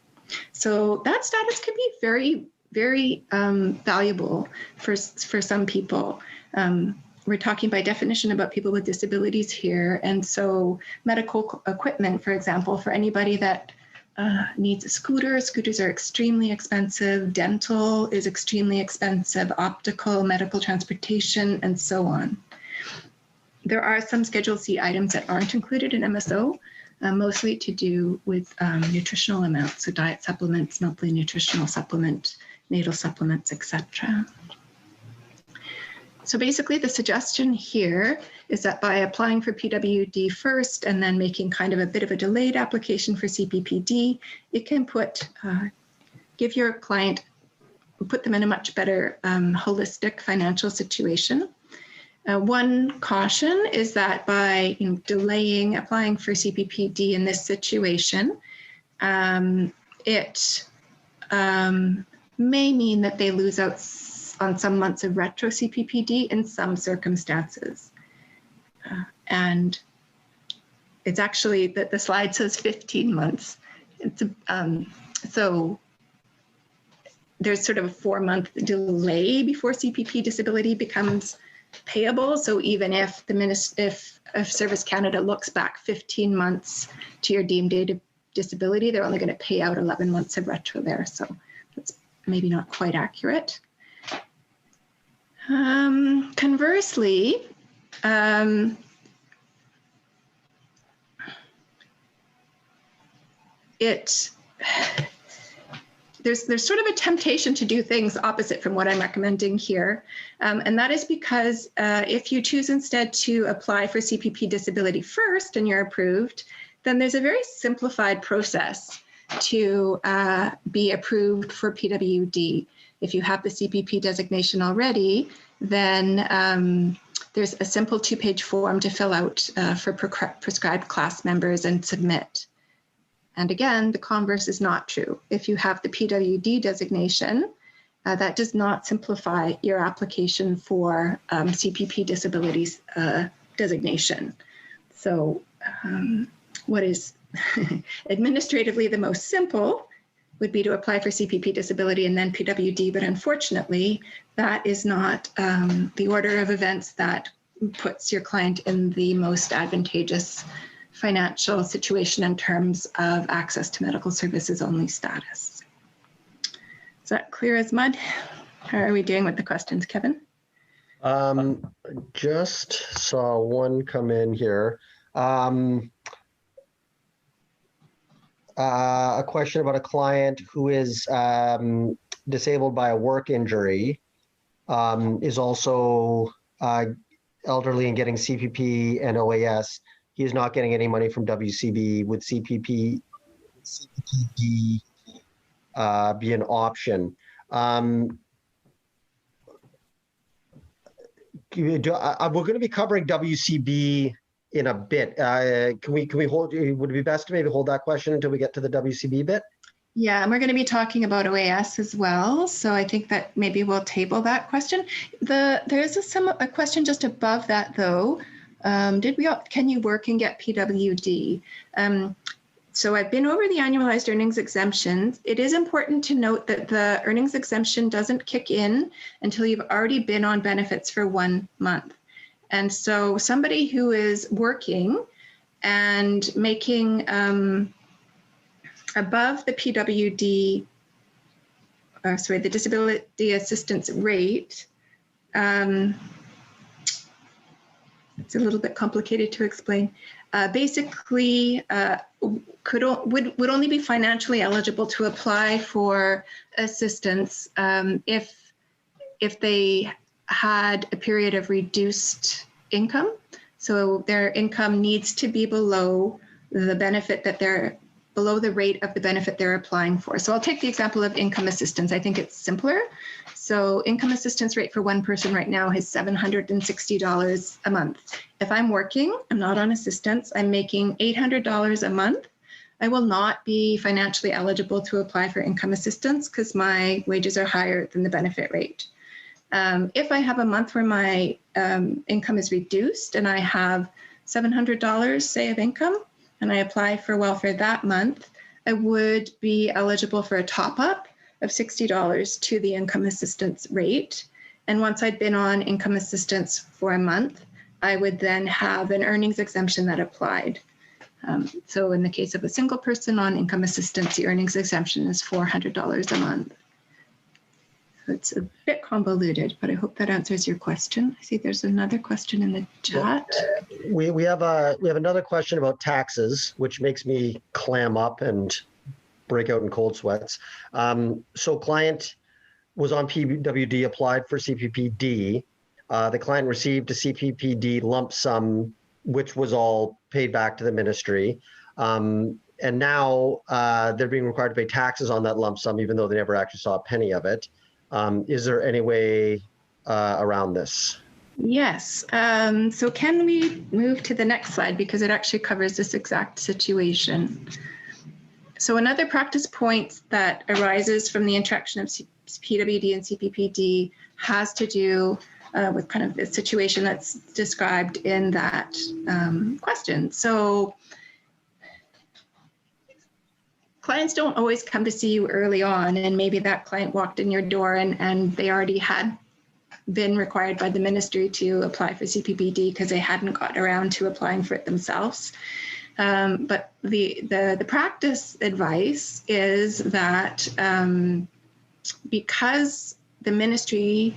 So that status can be very, very valuable for some people. We're talking by definition about people with disabilities here. And so medical equipment, for example, for anybody that needs a scooter, scooters are extremely expensive, dental is extremely expensive, optical, medical transportation, and so on. There are some Schedule C items that aren't included in MSO, mostly to do with nutritional amounts, so diet supplements, monthly nutritional supplement, natal supplements, etc. So basically the suggestion here is that by applying for PWD first and then making kind of a bit of a delayed application for CPP-D, it can give your client, put them in a much better holistic financial situation. One caution is that by delaying applying for CPP-D in this situation, it may mean that they lose out on some months of retro CPP-D in some circumstances. And it's actually that the slide says 15 months. It's so there's sort of a 4-month delay before CPP disability becomes payable. So even if if Service Canada looks back 15 months to your deemed date of disability, they're only going to pay out 11 months of retro there. So that's maybe not quite accurate. Conversely, there's sort of a temptation to do things opposite from what I'm recommending here. And that is because if you choose instead to apply for CPP disability first and you're approved, then there's a very simplified process to be approved for PWD. If you have the CPP designation already, then there's a simple 2-page form to fill out for prescribed class members and submit. And again, the converse is not true. If you have the PWD designation, that does not simplify your application for CPP disabilities designation. So what is administratively the most simple would be to apply for CPP disability and then PWD, but unfortunately, that is not the order of events that puts your client in the most advantageous financial situation in terms of access to medical services only status. Is that clear as mud? How are we doing with the questions, Kevin? Just saw one come in here. A question about a client who is disabled by a work injury, is also elderly and getting CPP and OAS. He is not getting any money from WCB. Would CPP-D be an option? We're going to be covering WCB in a bit. Can we hold? Would it be best to maybe hold that question until we get to the WCB bit? Yeah, and we're going to be talking about OAS as well. So I think that maybe we'll table that question. There's a question just above that though. Can you work and get PWD? So I've been over the annualized earnings exemptions. It is important to note that the earnings exemption doesn't kick in until you've already been on benefits for 1 month. And so somebody who is working and making above the PWD, the disability assistance rate, it's a little bit complicated to explain. Basically, would only be financially eligible to apply for assistance if they had a period of reduced income. So their income needs to be below the benefit that they're below the rate of the benefit they're applying for. So I'll take the example of income assistance. I think it's simpler. So income assistance rate for one person right now is $760 a month. If I'm working, I'm not on assistance, I'm making $800 a month, I will not be financially eligible to apply for income assistance because my wages are higher than the benefit rate. If I have a month where my income is reduced and I have $700, say, of income, and I apply for welfare that month, I would be eligible for a top-up of $60 to the income assistance rate. And once I'd been on income assistance for a month, I would then have an earnings exemption that applied. So in the case of a single person on income assistance, the earnings exemption is $400 a month. So it's a bit convoluted, but I hope that answers your question. I see there's another question in the chat. We have another question about taxes, which makes me clam up and break out in cold sweats. So client was on PWD, applied for CPP-D. The client received a CPP-D lump sum, which was all paid back to the ministry. And now they're being required to pay taxes on that lump sum, even though they never actually saw a penny of it. Is there any way around this? Yes. So can we move to the next slide because it actually covers this exact situation. So another practice point that arises from the interaction of PWD and CPP-D has to do with kind of the situation that's described in that question. So clients don't always come to see you early on, and maybe that client walked in your door and they already had been required by the ministry to apply for CPP-D because they hadn't got around to applying for it themselves. But the practice advice is that because the ministry,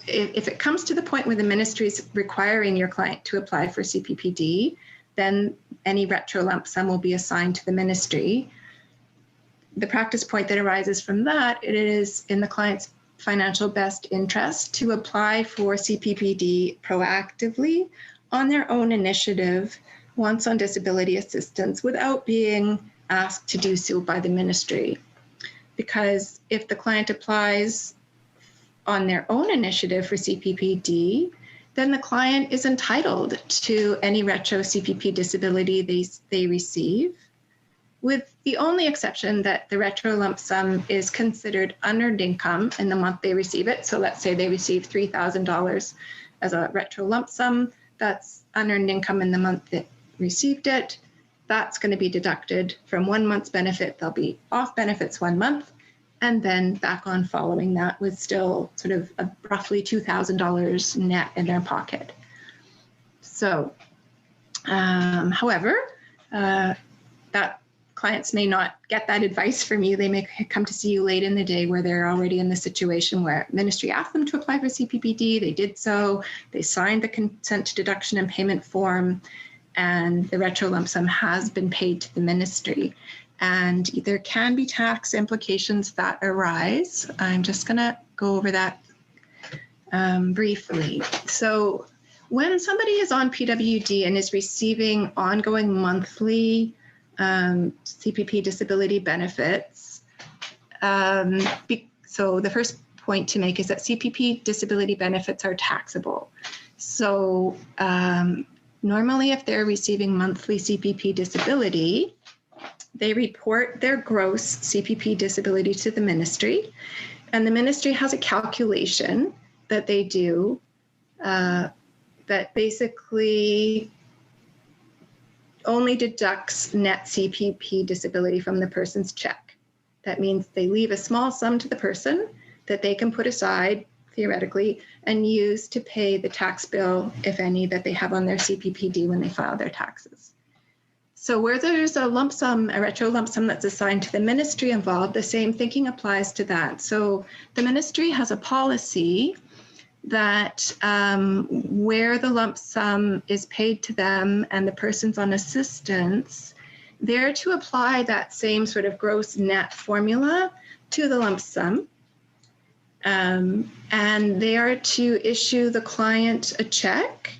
if it comes to the point where the ministry is requiring your client to apply for CPP-D, then any retro lump sum will be assigned to the ministry. The practice point that arises from that, it is in the client's financial best interest to apply for CPP-D proactively on their own initiative once on disability assistance without being asked to do so by the ministry. Because if the client applies on their own initiative for CPP-D, then the client is entitled to any retro CPP disability they receive, with the only exception that the retro lump sum is considered unearned income in the month they receive it. So let's say they receive $3,000 as a retro lump sum. That's unearned income in the month that received it. That's going to be deducted from 1 month's benefit. They'll be off benefits 1 month, and then back on following that with still sort of a roughly $2,000 net in their pocket. So, however, that clients may not get that advice from you. They may come to see you late in the day where they're already in the situation where ministry asked them to apply for CPP-D. They did so. They signed the consent to deduction and payment form, and the retro lump sum has been paid to the ministry. And there can be tax implications that arise. I'm just going to go over that briefly. So when somebody is on PWD and is receiving ongoing monthly CPP disability benefits, so the first point to make is that CPP disability benefits are taxable. So normally if they're receiving monthly CPP disability, they report their gross CPP disability to the ministry, and the ministry has a calculation that they do that basically only deducts net CPP disability from the person's check. That means they leave a small sum to the person that they can put aside, theoretically, and use to pay the tax bill, if any, that they have on their CPP-D when they file their taxes. So where there's a lump sum, a retro lump sum that's assigned to the ministry involved, the same thinking applies to that. So the ministry has a policy that where the lump sum is paid to them and the person's on assistance, they're to apply that same sort of gross net formula to the lump sum. And they are to issue the client a check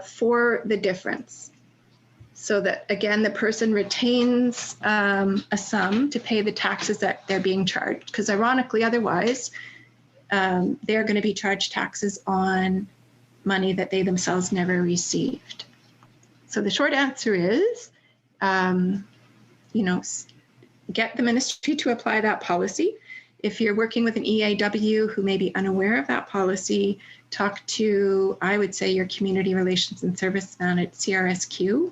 for the difference. So that, again, the person retains a sum to pay the taxes that they're being charged. Because ironically, otherwise, they're going to be charged taxes on money that they themselves never received. So the short answer is, get the ministry to apply that policy. If you're working with an EAW who may be unaware of that policy, talk to, I would say, your Community Relations and Service Man at CRSQ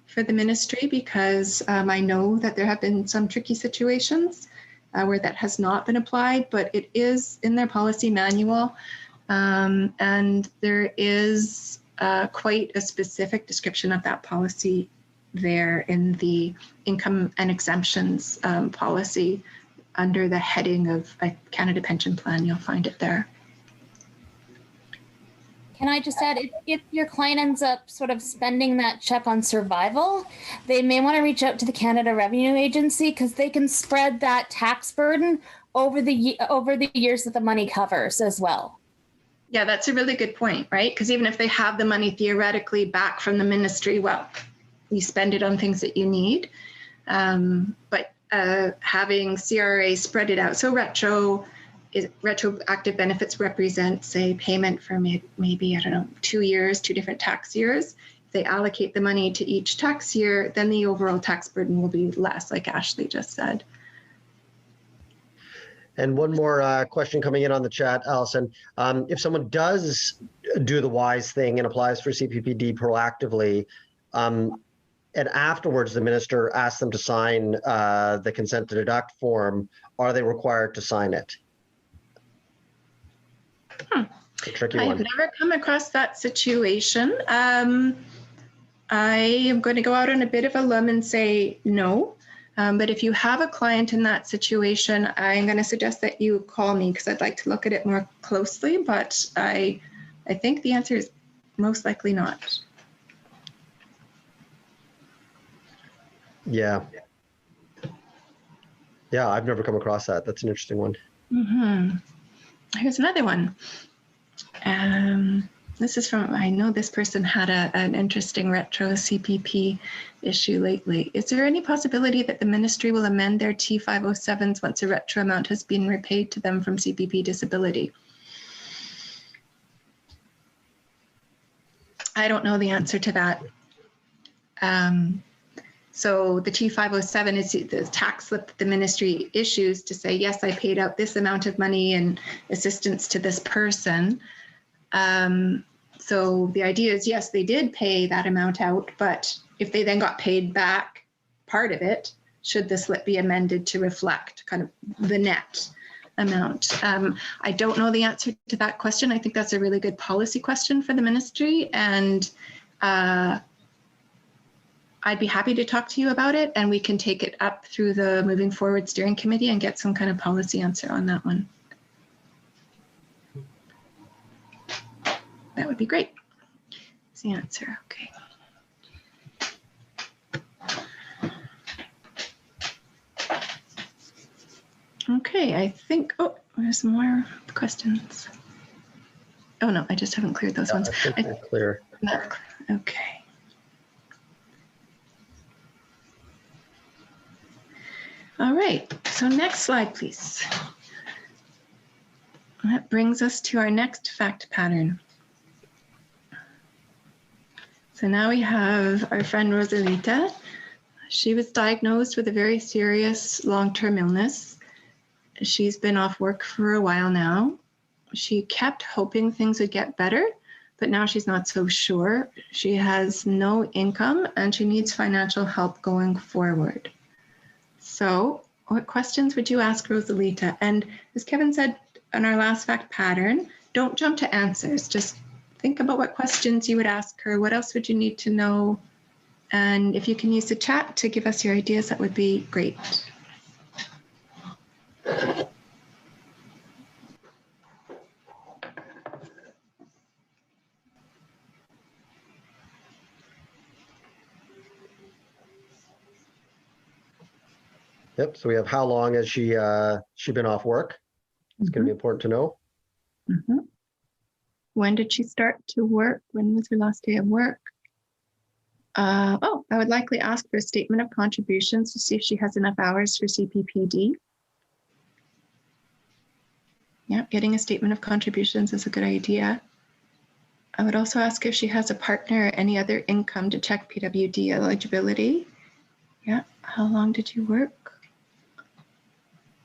for the ministry, because I know that there have been some tricky situations where that has not been applied, but it is in their policy manual. And there is quite a specific description of that policy there in the income and exemptions policy under the heading of a Canada Pension Plan. You'll find it there. Can I just add, if your client ends up sort of spending that check on survival, they may want to reach out to the Canada Revenue Agency, because they can spread that tax burden over the years that the money covers as well. Yeah, that's a really good point, right? Because even if they have the money theoretically back from the ministry, well, you spend it on things that you need. But having CRA spread it out, so retroactive benefits represent, say, payment for maybe, I don't know, 2 years, 2 different tax years. they allocate the money to each tax year, then the overall tax burden will be less, like Ashley just said. And one more question coming in on the chat, Alison. If someone does do the wise thing and applies for CPP-D proactively, and afterwards the minister asks them to sign the consent to deduct form, are they required to sign it? It's a tricky one. I've never come across that situation. I am going to go out on a bit of a limb and say no. But if you have a client in that situation, I'm going to suggest that you call me because I'd like to look at it more closely. But I think the answer is most likely not. Yeah. Yeah, I've never come across that. That's an interesting one. Mm-hmm. Here's another one. This is from, I know this person had an interesting retro CPP issue lately. Is there any possibility that the ministry will amend their T507s once a retro amount has been repaid to them from CPP disability? I don't know the answer to that. So the T507 is the tax slip that the ministry issues to say, yes, I paid out this amount of money and assistance to this person. So the idea is, yes, they did pay that amount out, but if they then got paid back part of it, should the slip be amended to reflect kind of the net amount? I don't know the answer to that question. I think that's a really good policy question for the ministry, and I'd be happy to talk to you about it, and we can take it up through the Moving Forward Steering Committee and get some kind of policy answer on that one. That would be great. That's the answer. Okay. Okay, I think, oh, there's more questions. Oh no, I just haven't cleared those ones. I think clear. Okay. All right, so next slide, please. That brings us to our next fact pattern. So now we have our friend Rosalita. She was diagnosed with a very serious long-term illness. She's been off work for a while now. She kept hoping things would get better, but now she's not so sure. She has no income and she needs financial help going forward. So what questions would you ask Rosalita? And as Kevin said in our last fact pattern, don't jump to answers. Just think about what questions you would ask her. What else would you need to know? And if you can use the chat to give us your ideas, that would be great. Yep. So we have how long has she been off work? It's going to be important to know. Mm-hmm. When did she start to work? When was her last day of work? I would likely ask for a statement of contributions to see if she has enough hours for CPP-D. Yeah, getting a statement of contributions is a good idea. I would also ask if she has a partner or any other income to check PWD eligibility. Yeah, how long did you work?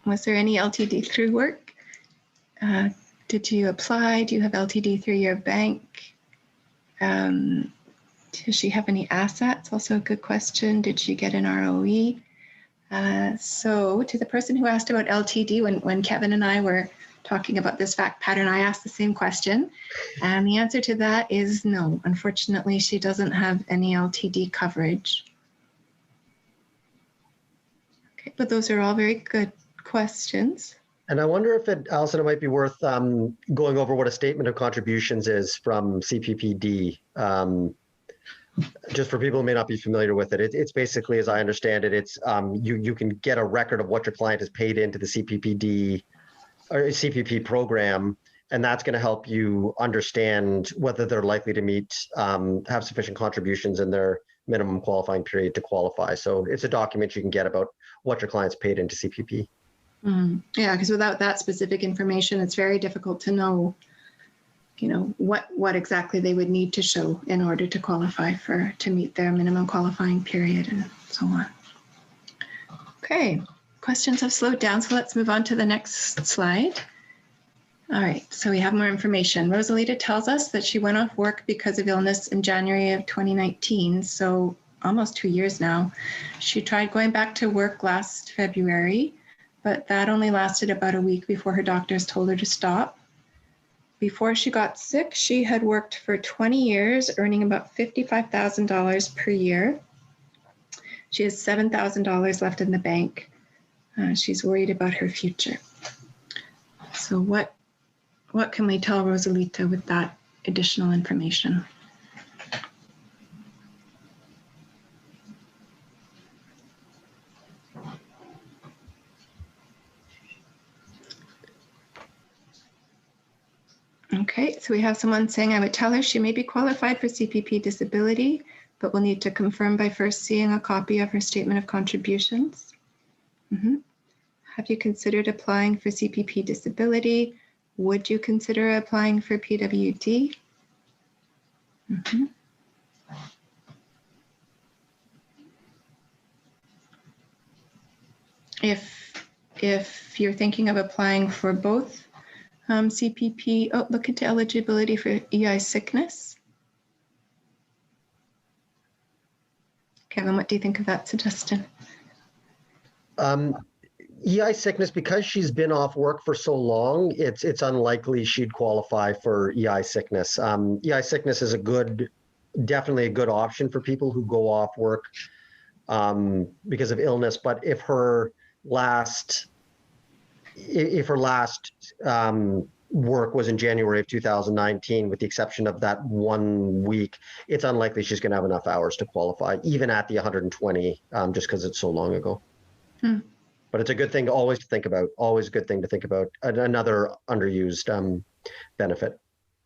Was there any LTD through work? Did you apply? Do you have LTD through your bank? Does she have any assets? Also a good question. Did she get an ROE? So to the person who asked about LTD, when Kevin and I were talking about this fact pattern, I asked the same question. And the answer to that is no. Unfortunately, she doesn't have any LTD coverage. Okay, but those are all very good questions. And I wonder if Alison, it might be worth going over what a statement of contributions is from CPP-D. Just for people who may not be familiar with it, it's basically, as I understand it, it's you can get a record of what your client has paid into the CPP-D or CPP program, and that's going to help you understand whether they're likely to meet, have sufficient contributions in their minimum qualifying period to qualify. So it's a document you can get about what your client's paid into CPP. Yeah, because without that specific information, it's very difficult to know you know, what exactly they would need to show in order to qualify to meet their minimum qualifying period and so on. Okay, questions have slowed down, so let's move on to the next slide. All right, so we have more information. Rosalita tells us that she went off work because of illness in January of 2019, so almost 2 years now. She tried going back to work last February, but that only lasted about a week before her doctors told her to stop. Before she got sick, she had worked for 20 years, earning about $55,000 per year. She has $7,000 left in the bank. She's worried about her future. So what can we tell Rosalita with that additional information? Okay, so we have someone saying, I would tell her she may be qualified for CPP disability, but will need to confirm by first seeing a copy of her statement of contributions. Have you considered applying for CPP disability? Would you consider applying for PWD? If you're thinking of applying for both CPP, look into eligibility for EI sickness. Kevin, what do you think of that suggestion? EI sickness, because she's been off work for so long, it's unlikely she'd qualify for EI sickness. EI sickness is definitely a good option for people who go off work because of illness. But if her last work was in January of 2019, with the exception of that 1 week, it's unlikely she's going to have enough hours to qualify, even at the 120, just because it's so long ago. But it's a good thing always to think about, always a good thing to think about, another underused benefit.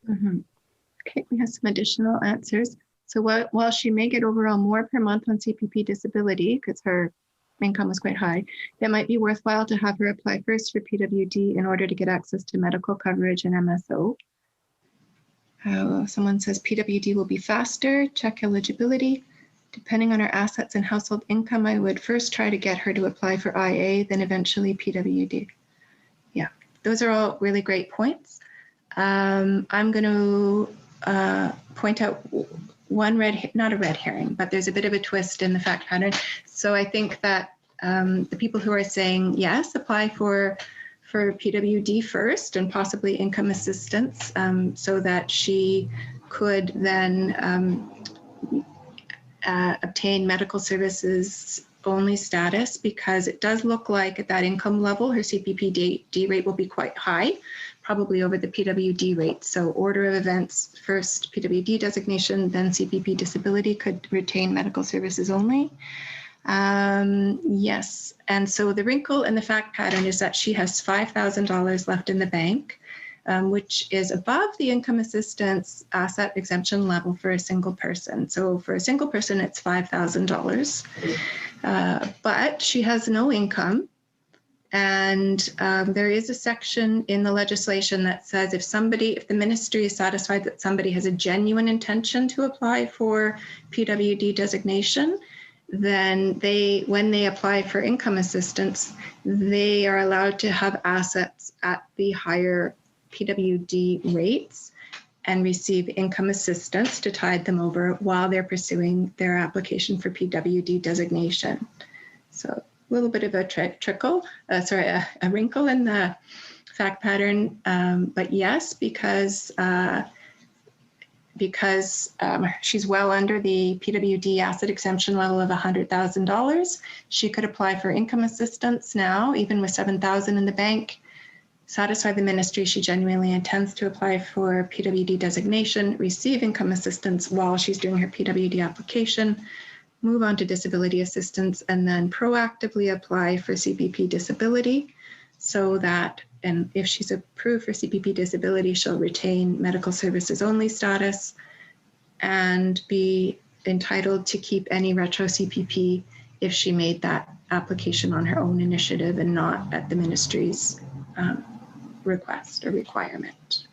Okay, we have some additional answers. So while she may get overall more per month on CPP disability, because her income was quite high, it might be worthwhile to have her apply first for PWD in order to get access to medical coverage and MSO. Someone says PWD will be faster, check eligibility. Depending on her assets and household income, I would first try to get her to apply for IA, then eventually PWD. Yeah, those are all really great points. I'm going to point out one not a red herring, but there's a bit of a twist in the fact pattern. So I think that the people who are saying yes, apply for PWD first and possibly income assistance, so that she could then obtain medical services only status, because it does look like at that income level, her CPP-D rate will be quite high, probably over the PWD rate. So order of events, first PWD designation, then CPP disability, could retain medical services only. Yes, and so the wrinkle in the fact pattern is that she has $5,000 left in the bank, which is above the income assistance asset exemption level for a single person. So for a single person, it's $5,000, but she has no income. And there is a section in the legislation that says if the ministry is satisfied that somebody has a genuine intention to apply for PWD designation, then when they apply for income assistance, they are allowed to have assets at the higher PWD rates and receive income assistance to tide them over while they're pursuing their application for PWD designation. So a little bit of a a wrinkle in the fact pattern, but yes, because she's well under the PWD asset exemption level of $100,000, she could apply for income assistance now, even with $7,000 in the bank. Satisfy the ministry she genuinely intends to apply for PWD designation, receive income assistance while she's doing her PWD application, move on to disability assistance, and then proactively apply for CPP disability, so that, and if she's approved for CPP disability, she'll retain medical services only status and be entitled to keep any retro CPP if she made that application on her own initiative and not at the ministry's request or requirement.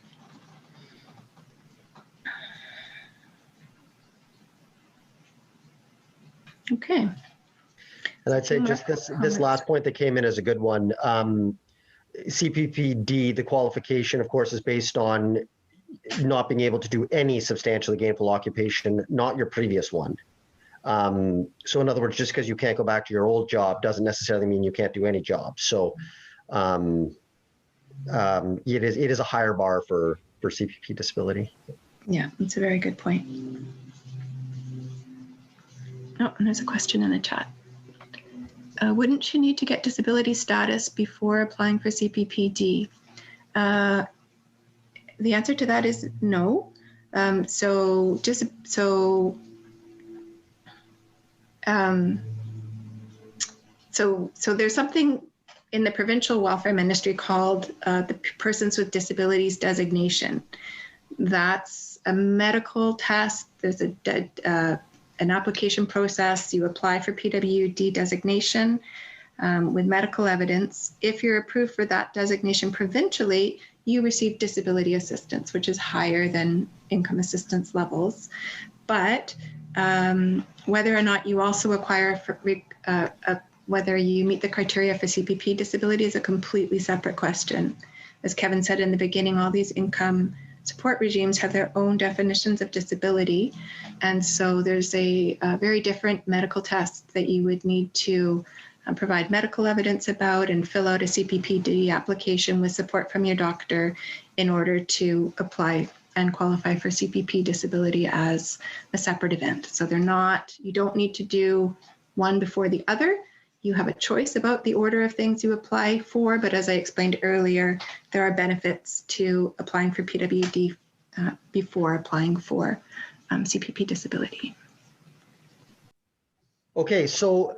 Okay. And I'd say just this last point that came in is a good one. CPP-D, the qualification, of course, is based on not being able to do any substantially gainful occupation, not your previous one. So in other words, just because you can't go back to your old job doesn't necessarily mean you can't do any job. So it is a higher bar for CPP disability. Yeah, that's a very good point. Oh, and there's a question in the chat. Wouldn't you need to get disability status before applying for CPP-D? The answer to that is no. So there's something in the Provincial Welfare Ministry called the Persons with Disabilities Designation. That's a medical test. There's an application process. You apply for PWD designation with medical evidence. If you're approved for that designation provincially, you receive disability assistance, which is higher than income assistance levels. But whether or not you also acquire whether you meet the criteria for CPP disability is a completely separate question. As Kevin said in the beginning, all these income support regimes have their own definitions of disability. And so there's a very different medical test that you would need to provide medical evidence about and fill out a CPP-D application with support from your doctor in order to apply and qualify for CPP disability as a separate event. So they're not, you don't need to do one before the other. You have a choice about the order of things you apply for, but as I explained earlier, there are benefits to applying for PWD before applying for CPP disability. Okay, so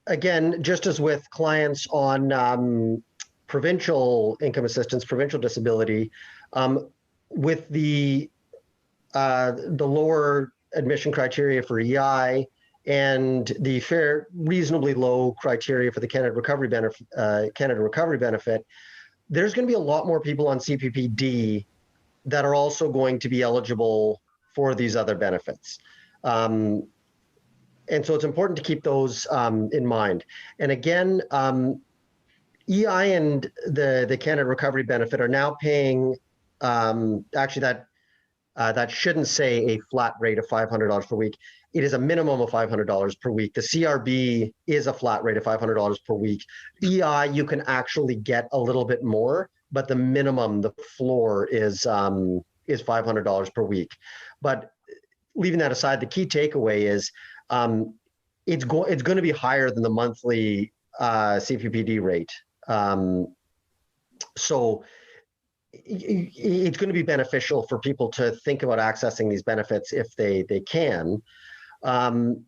again, just as with clients on provincial income assistance, provincial disability, with the lower admission criteria for EI and the reasonably low criteria for the Canada Recovery Benefit, there's going to be a lot more people on CPP-D that are also going to be eligible for these other benefits. And so it's important to keep those in mind. And again, EI and the Canada Recovery Benefit are now paying, actually that shouldn't say a flat rate of $500 per week. It is a minimum of $500 per week. The CRB is a flat rate of $500 per week. EI, you can actually get a little bit more, but the minimum, the floor is $500 per week. But leaving that aside, the key takeaway is it's going to be higher than the monthly CPP-D rate. So it's going to be beneficial for people to think about accessing these benefits if they can. And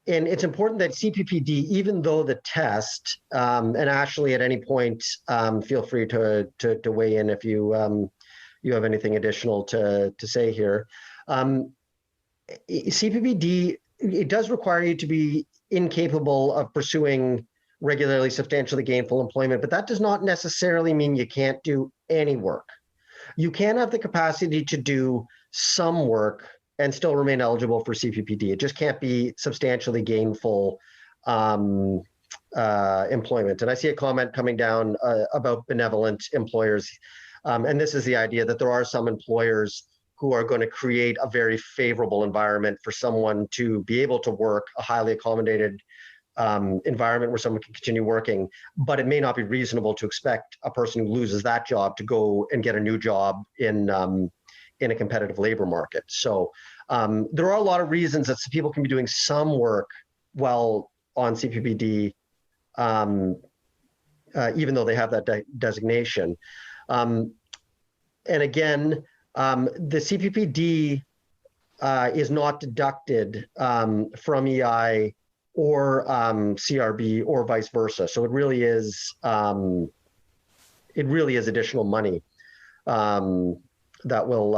it's important that CPP-D, even though the test, and Ashley at any point, feel free to weigh in if you have anything additional to say here. CPP-D, it does require you to be incapable of pursuing regularly substantially gainful employment, but that does not necessarily mean you can't do any work. You can have the capacity to do some work and still remain eligible for CPP-D. It just can't be substantially gainful employment. And I see a comment coming down about benevolent employers. And this is the idea that there are some employers who are going to create a very favorable environment for someone to be able to work, a highly accommodated environment where someone can continue working, but it may not be reasonable to expect a person who loses that job to go and get a new job in a competitive labor market. So there are a lot of reasons that people can be doing some work while on CPP-D, even though they have that designation. And again, the CPP-D is not deducted from EI or CRB or vice versa. So it really is additional money that will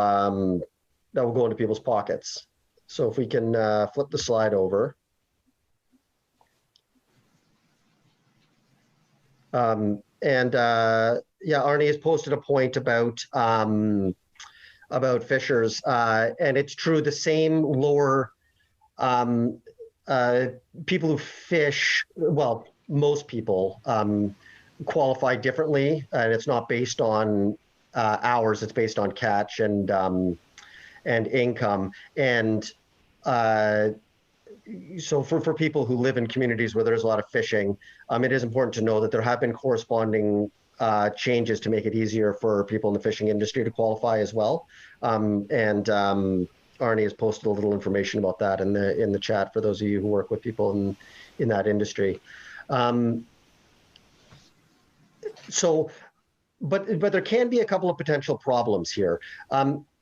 go into people's pockets. So if we can flip the slide over. Yeah, Arnie has posted a point about Fishers, and it's true, the same lower people who fish, well, most people qualify differently, and it's not based on hours, it's based on catch and income. And so for people who live in communities where there's a lot of fishing, it is important to know that there have been corresponding changes to make it easier for people in the fishing industry to qualify as well. Arnie has posted a little information about that in the chat for those of you who work with people in that industry. But there can be a couple of potential problems here.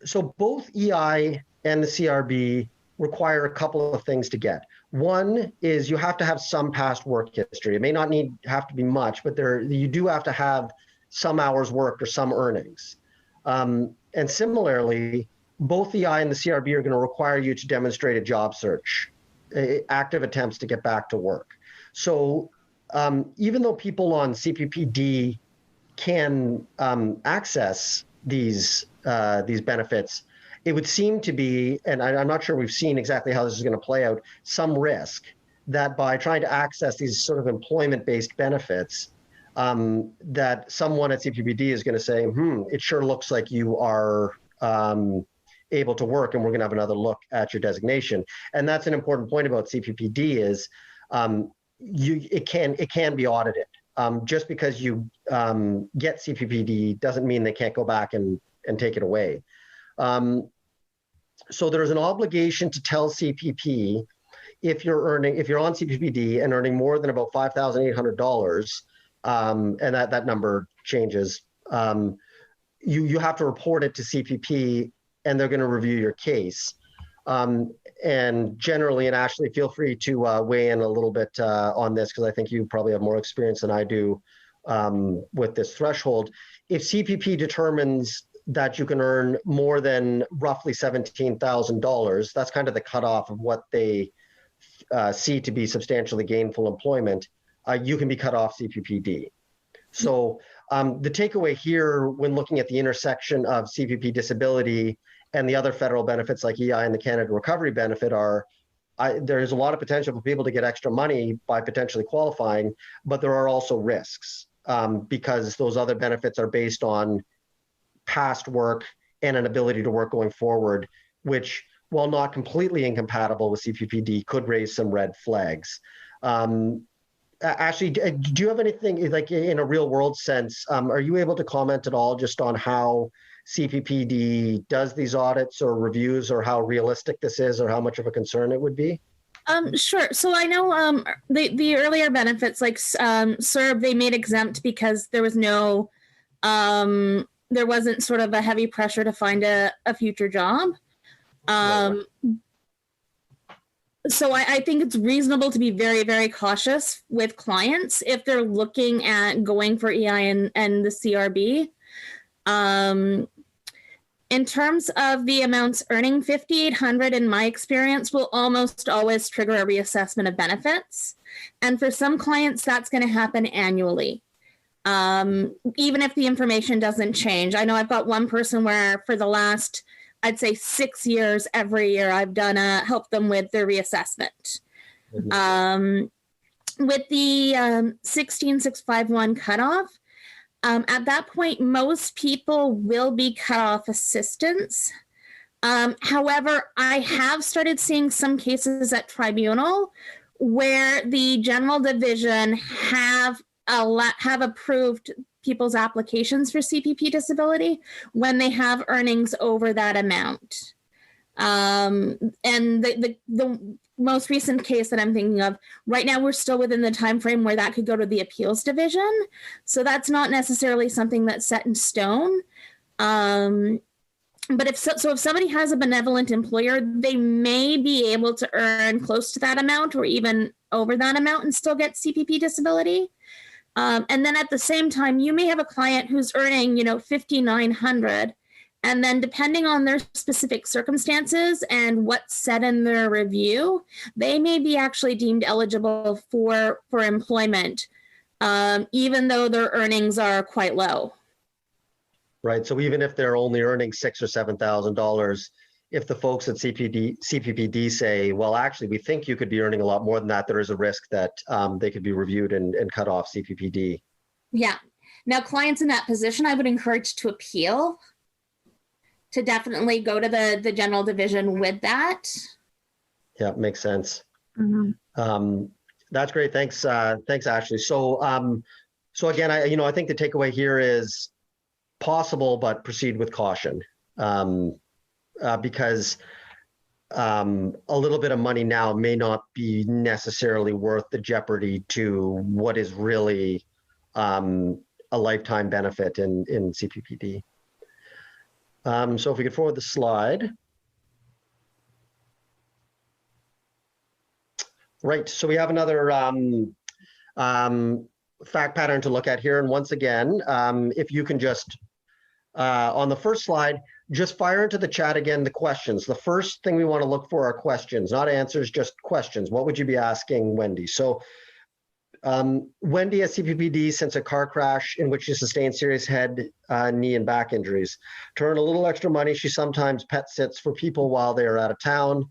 So both EI and the CRB require a couple of things to get. One is you have to have some past work history. It may not have to be much, but you do have to have some hours worked or some earnings. And similarly, both the EI and the CRB are going to require you to demonstrate a job search, active attempts to get back to work. So even though people on CPP-D can access these benefits, it would seem to be, and I'm not sure we've seen exactly how this is going to play out, some risk that by trying to access these sort of employment-based benefits, that someone at CPP-D is going to say, it sure looks like you are able to work, and we're going to have another look at your designation. And that's an important point about CPP-D is it can be audited. Just because you get CPP-D doesn't mean they can't go back and take it away. So there's an obligation to tell CPP if you're on CPP-D and earning more than about $5,800, and that number changes, you have to report it to CPP, and they're going to review your case. And generally, and Ashley, feel free to weigh in a little bit on this, because I think you probably have more experience than I do with this threshold. If CPP determines that you can earn more than roughly $17,000, that's kind of the cutoff of what they see to be substantially gainful employment, you can be cut off CPP-D. So the takeaway here when looking at the intersection of CPP disability and the other federal benefits like EI and the Canada Recovery Benefit there's a lot of potential for people to get extra money by potentially qualifying, but there are also risks because those other benefits are based on past work and an ability to work going forward, which, while not completely incompatible with CPP-D, could raise some red flags. Ashley, do you have anything, like in a real world sense, are you able to comment at all just on how CPP-D does these audits or reviews, or how realistic this is, or how much of a concern it would be? Sure. So I know the earlier benefits like CERB, they made exempt because there was no, there wasn't sort of a heavy pressure to find a future job. Right. So I think it's reasonable to be very, very cautious with clients if they're looking at going for EI and the CRB. In terms of the amounts earning, $5,800 in my experience will almost always trigger a reassessment of benefits. And for some clients, that's going to happen annually. Even if the information doesn't change. I know I've got one person where for the last, I'd say 6 years, every year I've helped them with their reassessment. Mm-hmm. With the 16651 cutoff, at that point, most people will be cut off assistance. However, I have started seeing some cases at tribunal where the general division have approved people's applications for CPP disability when they have earnings over that amount. And the most recent case that I'm thinking of right now, we're still within the time frame where that could go to the appeals division. So that's not necessarily something that's set in stone. But if somebody has a benevolent employer, they may be able to earn close to that amount or even over that amount and still get CPP disability. And then at the same time, you may have a client who's earning, $5,900, and then depending on their specific circumstances and what's said in their review, they may be actually deemed eligible for employment, even though their earnings are quite low. Right. So even if they're only earning $6,000 or $7,000, if the folks at CPP-D say, well, actually, we think you could be earning a lot more than that, there is a risk that they could be reviewed and cut off CPP-D. Yeah. Now, clients in that position, I would encourage to appeal, to definitely go to the general division with that. Yeah, makes sense. Mm-hmm. That's great. Thanks, Ashley. So, so again, I think the takeaway here is possible, but proceed with caution, because a little bit of money now may not be necessarily worth the jeopardy to what is really a lifetime benefit in CPP-D. So if we could forward the slide. Right, so we have another fact pattern to look at here. And once again, if you can just, on the first slide, just fire into the chat again the questions. The first thing we want to look for are questions, not answers, just questions. What would you be asking Wendy? So Wendy has CPP-D since a car crash in which she sustained serious head, knee, and back injuries. To earn a little extra money, she sometimes pet sits for people while they are out of town.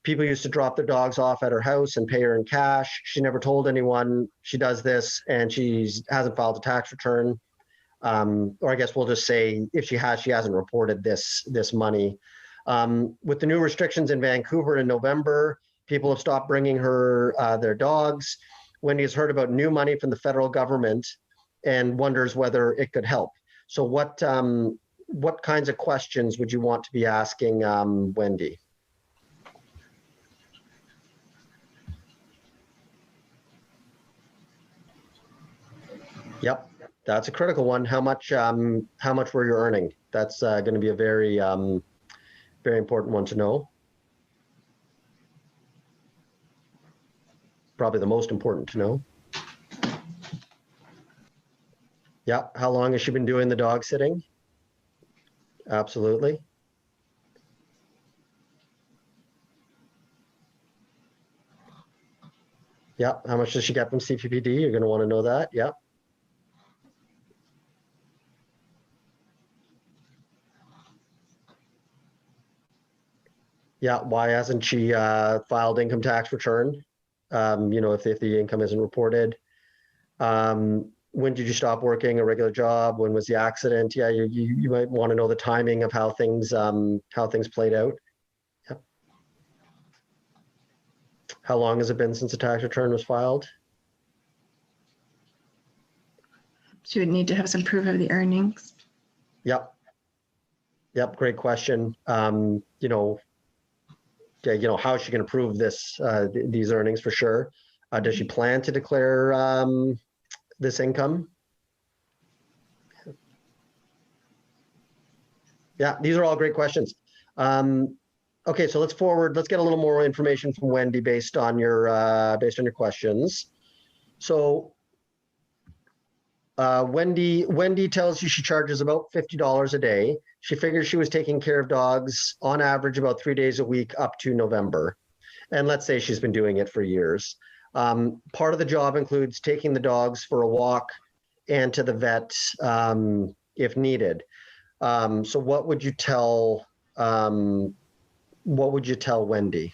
People used to drop their dogs off at her house and pay her in cash. She never told anyone she does this, and she hasn't filed a tax return. Or I guess we'll just say if she has, she hasn't reported this money. With the new restrictions in Vancouver in November, people have stopped bringing her their dogs. Wendy has heard about new money from the federal government and wonders whether it could help. So what kinds of questions would you want to be asking Wendy? Yep, that's a critical one. How much were you earning? That's going to be a very, very important one to know. Probably the most important to know. Yeah, how long has she been doing the dog sitting? Absolutely. Yeah, how much does she get from CPP-D? You're going to want to know that. Yeah. Yeah, why hasn't she filed income tax return? If the income isn't reported. When did you stop working a regular job? When was the accident? Yeah, you might want to know the timing of how things played out. Yep. How long has it been since the tax return was filed? She would need to have some proof of the earnings. Yep. Yep, great question. How is she going to prove these earnings for sure? Does she plan to declare this income? Yeah, these are all great questions. Okay, so let's get a little more information from Wendy based on your questions. So Wendy tells you she charges about $50 a day. She figures she was taking care of dogs on average about 3 days a week up to November. And let's say she's been doing it for years. Part of the job includes taking the dogs for a walk and to the vet if needed. So what would you tell Wendy?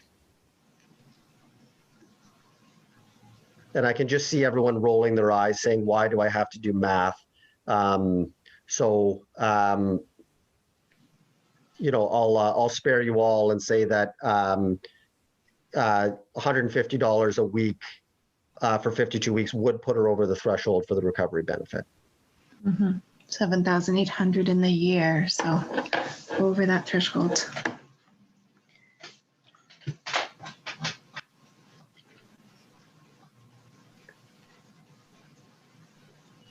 And I can just see everyone rolling their eyes saying, why do I have to do math? I'll spare you all and say that $150 a week for 52 weeks would put her over the threshold for the recovery benefit. Mm-hmm. 7,800 in the year, so over that threshold.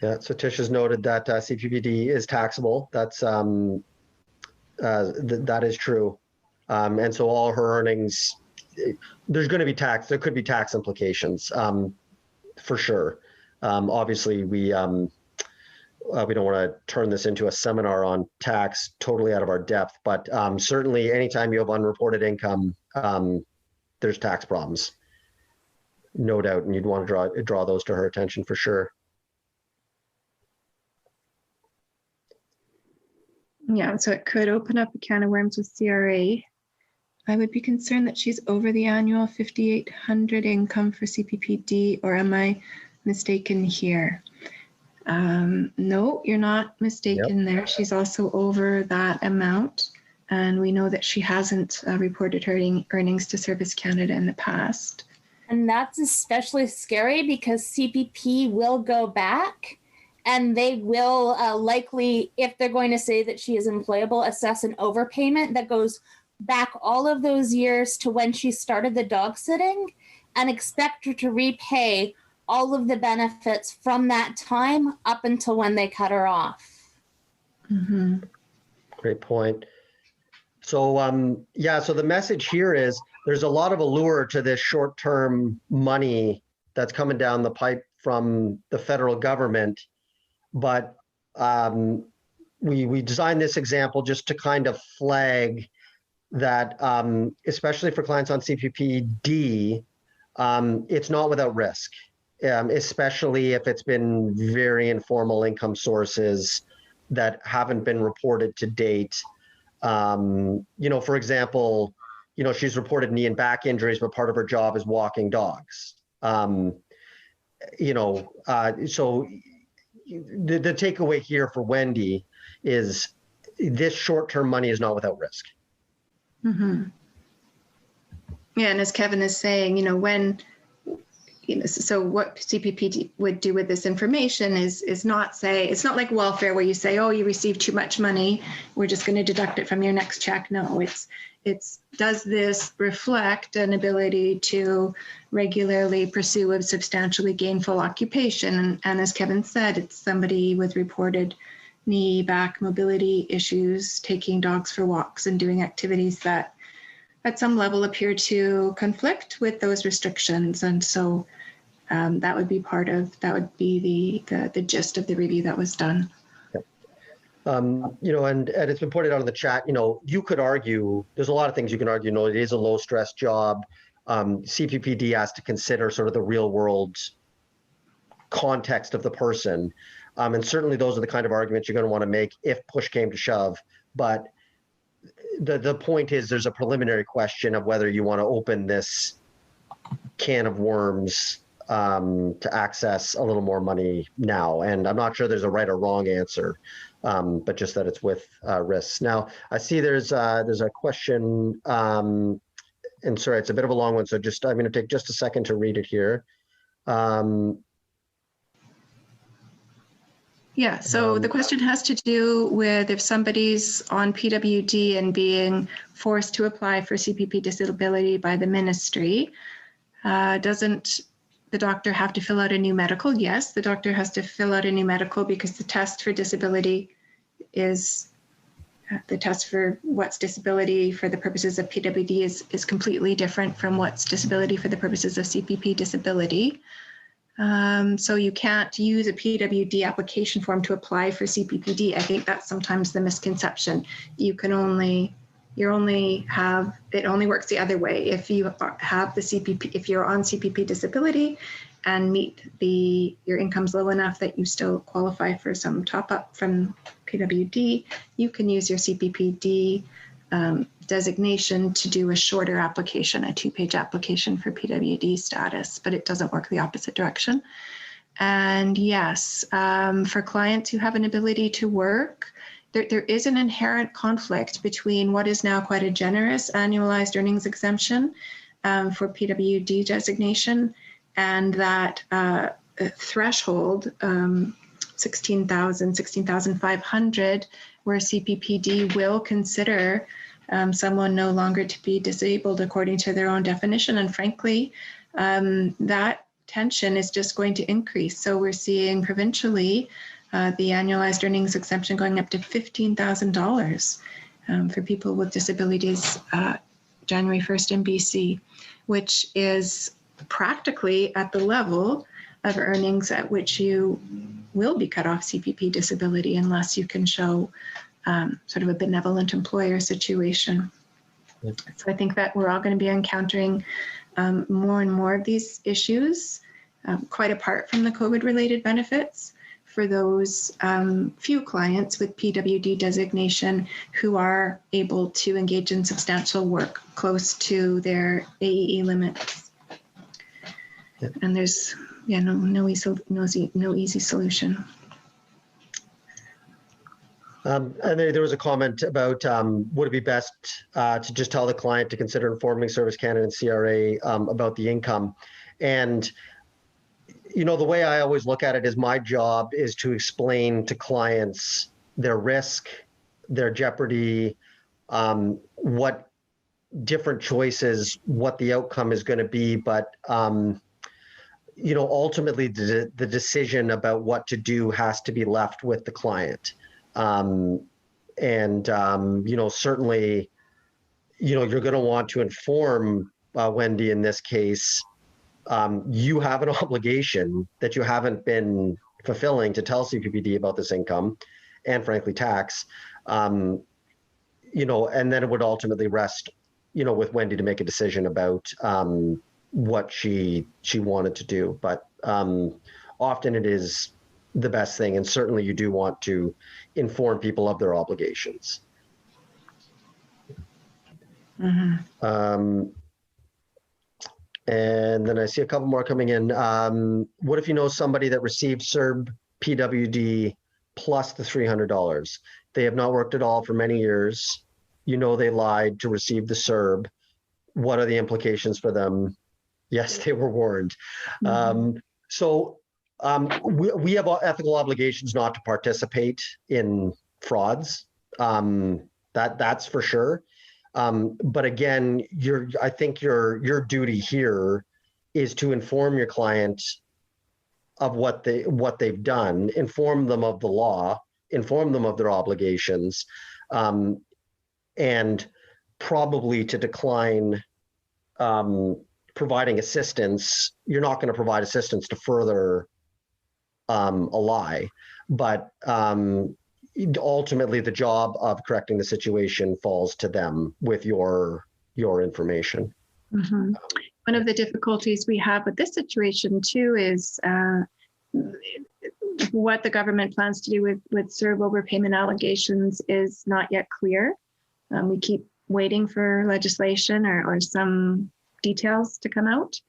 Yeah, so Tish has noted that CPP-D is taxable. That's that is true, and so all her earnings, there's going to be tax. There could be tax implications, for sure. Obviously, we don't want to turn this into a seminar on tax, totally out of our depth. But certainly, anytime you have unreported income, there's tax problems, no doubt, and you'd want to draw those to her attention for sure. Yeah, so it could open up a can of worms with CRA. I would be concerned that she's over the annual 5,800 income for CPP-D, or am I mistaken here? No, you're not mistaken there. She's also over that amount. And we know that she hasn't reported her earnings to Service Canada in the past. And that's especially scary because CPP will go back and they will likely, if they're going to say that she is employable, assess an overpayment that goes back all of those years to when she started the dog sitting and expect her to repay all of the benefits from that time up until when they cut her off. Mm-hmm. Great point. So, yeah, so the message here is there's a lot of allure to this short-term money that's coming down the pipe from the federal government. But we designed this example just to kind of flag that, especially for clients on CPP-D, it's not without risk, especially if it's been very informal income sources that haven't been reported to date. For example, she's reported knee and back injuries, but part of her job is walking dogs. So the takeaway here for Wendy is this short-term money is not without risk. Mm-hmm. Yeah, and as Kevin is saying, so what CPP would do with this information is not say, it's not like welfare where you say, oh, you received too much money, we're just going to deduct it from your next check. No, it's does this reflect an ability to regularly pursue a substantially gainful occupation? And as Kevin said, it's somebody with reported knee, back, mobility issues, taking dogs for walks and doing activities that at some level appear to conflict with those restrictions. And so that would be the gist of the review that was done. And it's been pointed out in the chat, you could argue, there's a lot of things you can argue, it is a low stress job. CPP-D has to consider sort of the real world context of the person. And certainly those are the kind of arguments you're going to want to make if push came to shove. But the point is there's a preliminary question of whether you want to open this can of worms to access a little more money now. And I'm not sure there's a right or wrong answer, but just that it's with risks. Now, I see there's a question, and sorry, it's a bit of a long one, so I'm going to take just a second to read it here. Yeah, so the question has to do with if somebody's on PWD and being forced to apply for CPP disability by the ministry, doesn't the doctor have to fill out a new medical? Yes, the doctor has to fill out a new medical because the test for disability is, the test for what's disability for the purposes of PWD is completely different from what's disability for the purposes of CPP disability. So you can't use a PWD application form to apply for CPP-D. I think that's sometimes the misconception. It only works the other way. If you have the CPP, if you're on CPP disability and your income's low enough that you still qualify for some top up from PWD, you can use your CPP-D designation to do a shorter application, a 2-page application for PWD status, but it doesn't work the opposite direction. And yes, for clients who have an ability to work, there is an inherent conflict between what is now quite a generous annualized earnings exemption for PWD designation and that threshold, 16,500, where CPP-D will consider someone no longer to be disabled according to their own definition. And frankly, that tension is just going to increase. So we're seeing provincially the annualized earnings exemption going up to $15,000 for people with disabilities January 1st in BC, which is practically at the level of earnings at which you will be cut off CPP disability unless you can show sort of a benevolent employer situation. Yep. So I think that we're all going to be encountering more and more of these issues, quite apart from the COVID-related benefits for those few clients with PWD designation who are able to engage in substantial work close to their AEE limits. Yep. And there's no easy solution. And there was a comment about would it be best to just tell the client to consider informing Service Canada and CRA about the income. And the way I always look at it is my job is to explain to clients their risk, their jeopardy, what different choices, what the outcome is going to be. But, ultimately the decision about what to do has to be left with the client. Certainly, you're going to want to inform Wendy in this case. You have an obligation that you haven't been fulfilling to tell CPP-D about this income and frankly tax, and then it would ultimately rest, with Wendy to make a decision about what she wanted to do. But often it is the best thing. And certainly you do want to inform people of their obligations. Mm-hmm. And then I see a couple more coming in. What if you know somebody that received CERB PWD plus the $300? They have not worked at all for many years. They lied to receive the CERB. What are the implications for them? Yes, they were warned. Mm-hmm. We have ethical obligations not to participate in frauds. That's for sure. But again, I think your duty here is to inform your client of what they've done, inform them of the law, inform them of their obligations, and probably to decline providing assistance. You're not going to provide assistance to further a lie, but ultimately the job of correcting the situation falls to them with your information. Mm-hmm. One of the difficulties we have with this situation too is what the government plans to do with CERB overpayment allegations is not yet clear. We keep waiting for legislation or some details to come out.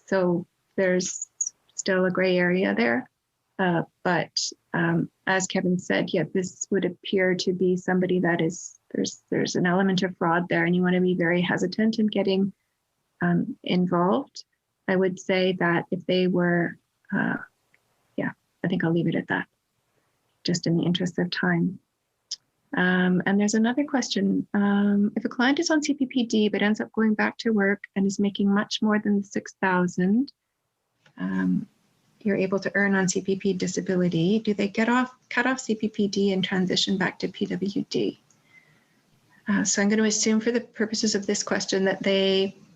So there's still a gray area there. But as Kevin said, this would appear to be somebody that there's an element of fraud there, and you want to be very hesitant in getting involved. I would say that if they were, I think I'll leave it at that, just in the interest of time. And there's another question. If a client is on CPP-D but ends up going back to work and is making much more than $6,000, you're able to earn on CPP disability, do they cut off CPP-D and transition back to PWD? So I'm going to assume for the purposes of this question that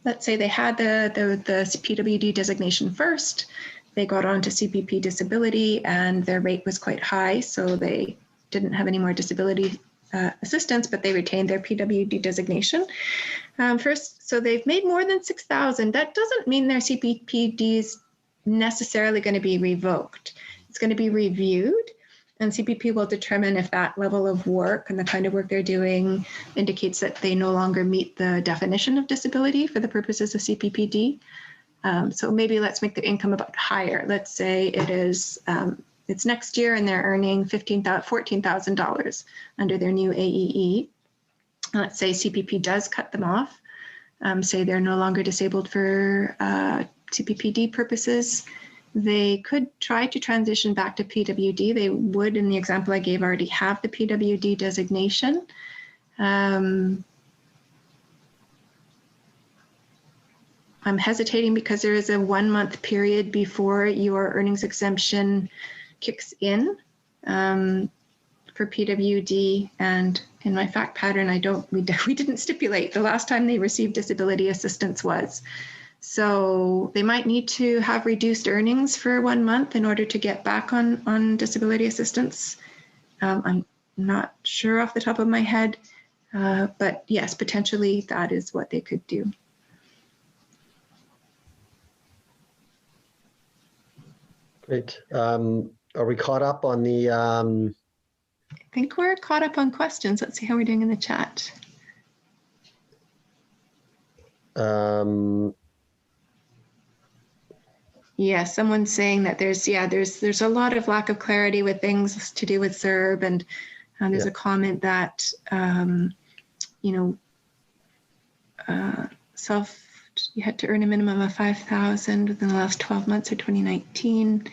let's say they had the PWD designation first, they got on to CPP disability and their rate was quite high, so they didn't have any more disability assistance, but they retained their PWD designation. First, so they've made more than $6,000. That doesn't mean their CPP-D is necessarily going to be revoked. It's going to be reviewed, and CPP will determine if that level of work and the kind of work they're doing indicates that they no longer meet the definition of disability for the purposes of CPP-D. So maybe let's make the income about higher. Let's say it is it's next year and they're earning $14,000 under their new AEE. Let's say CPP does cut them off. Say they're no longer disabled for CPP-D purposes. They could try to transition back to PWD. They would, in the example I gave, already have the PWD designation. I'm hesitating because there is a 1-month period before your earnings exemption kicks in for PWD, and in my fact pattern, we didn't stipulate the last time they received disability assistance was. So they might need to have reduced earnings for 1 month in order to get back on disability assistance. I'm not sure off the top of my head, but yes, potentially that is what they could do. Great. Are we caught up on the, I think we're caught up on questions. Let's see how we're doing in the chat. Yeah, someone's saying that there's a lot of lack of clarity with things to do with CERB, and there's a comment that you had to earn a minimum of 5,000 within the last 12 months of 2019.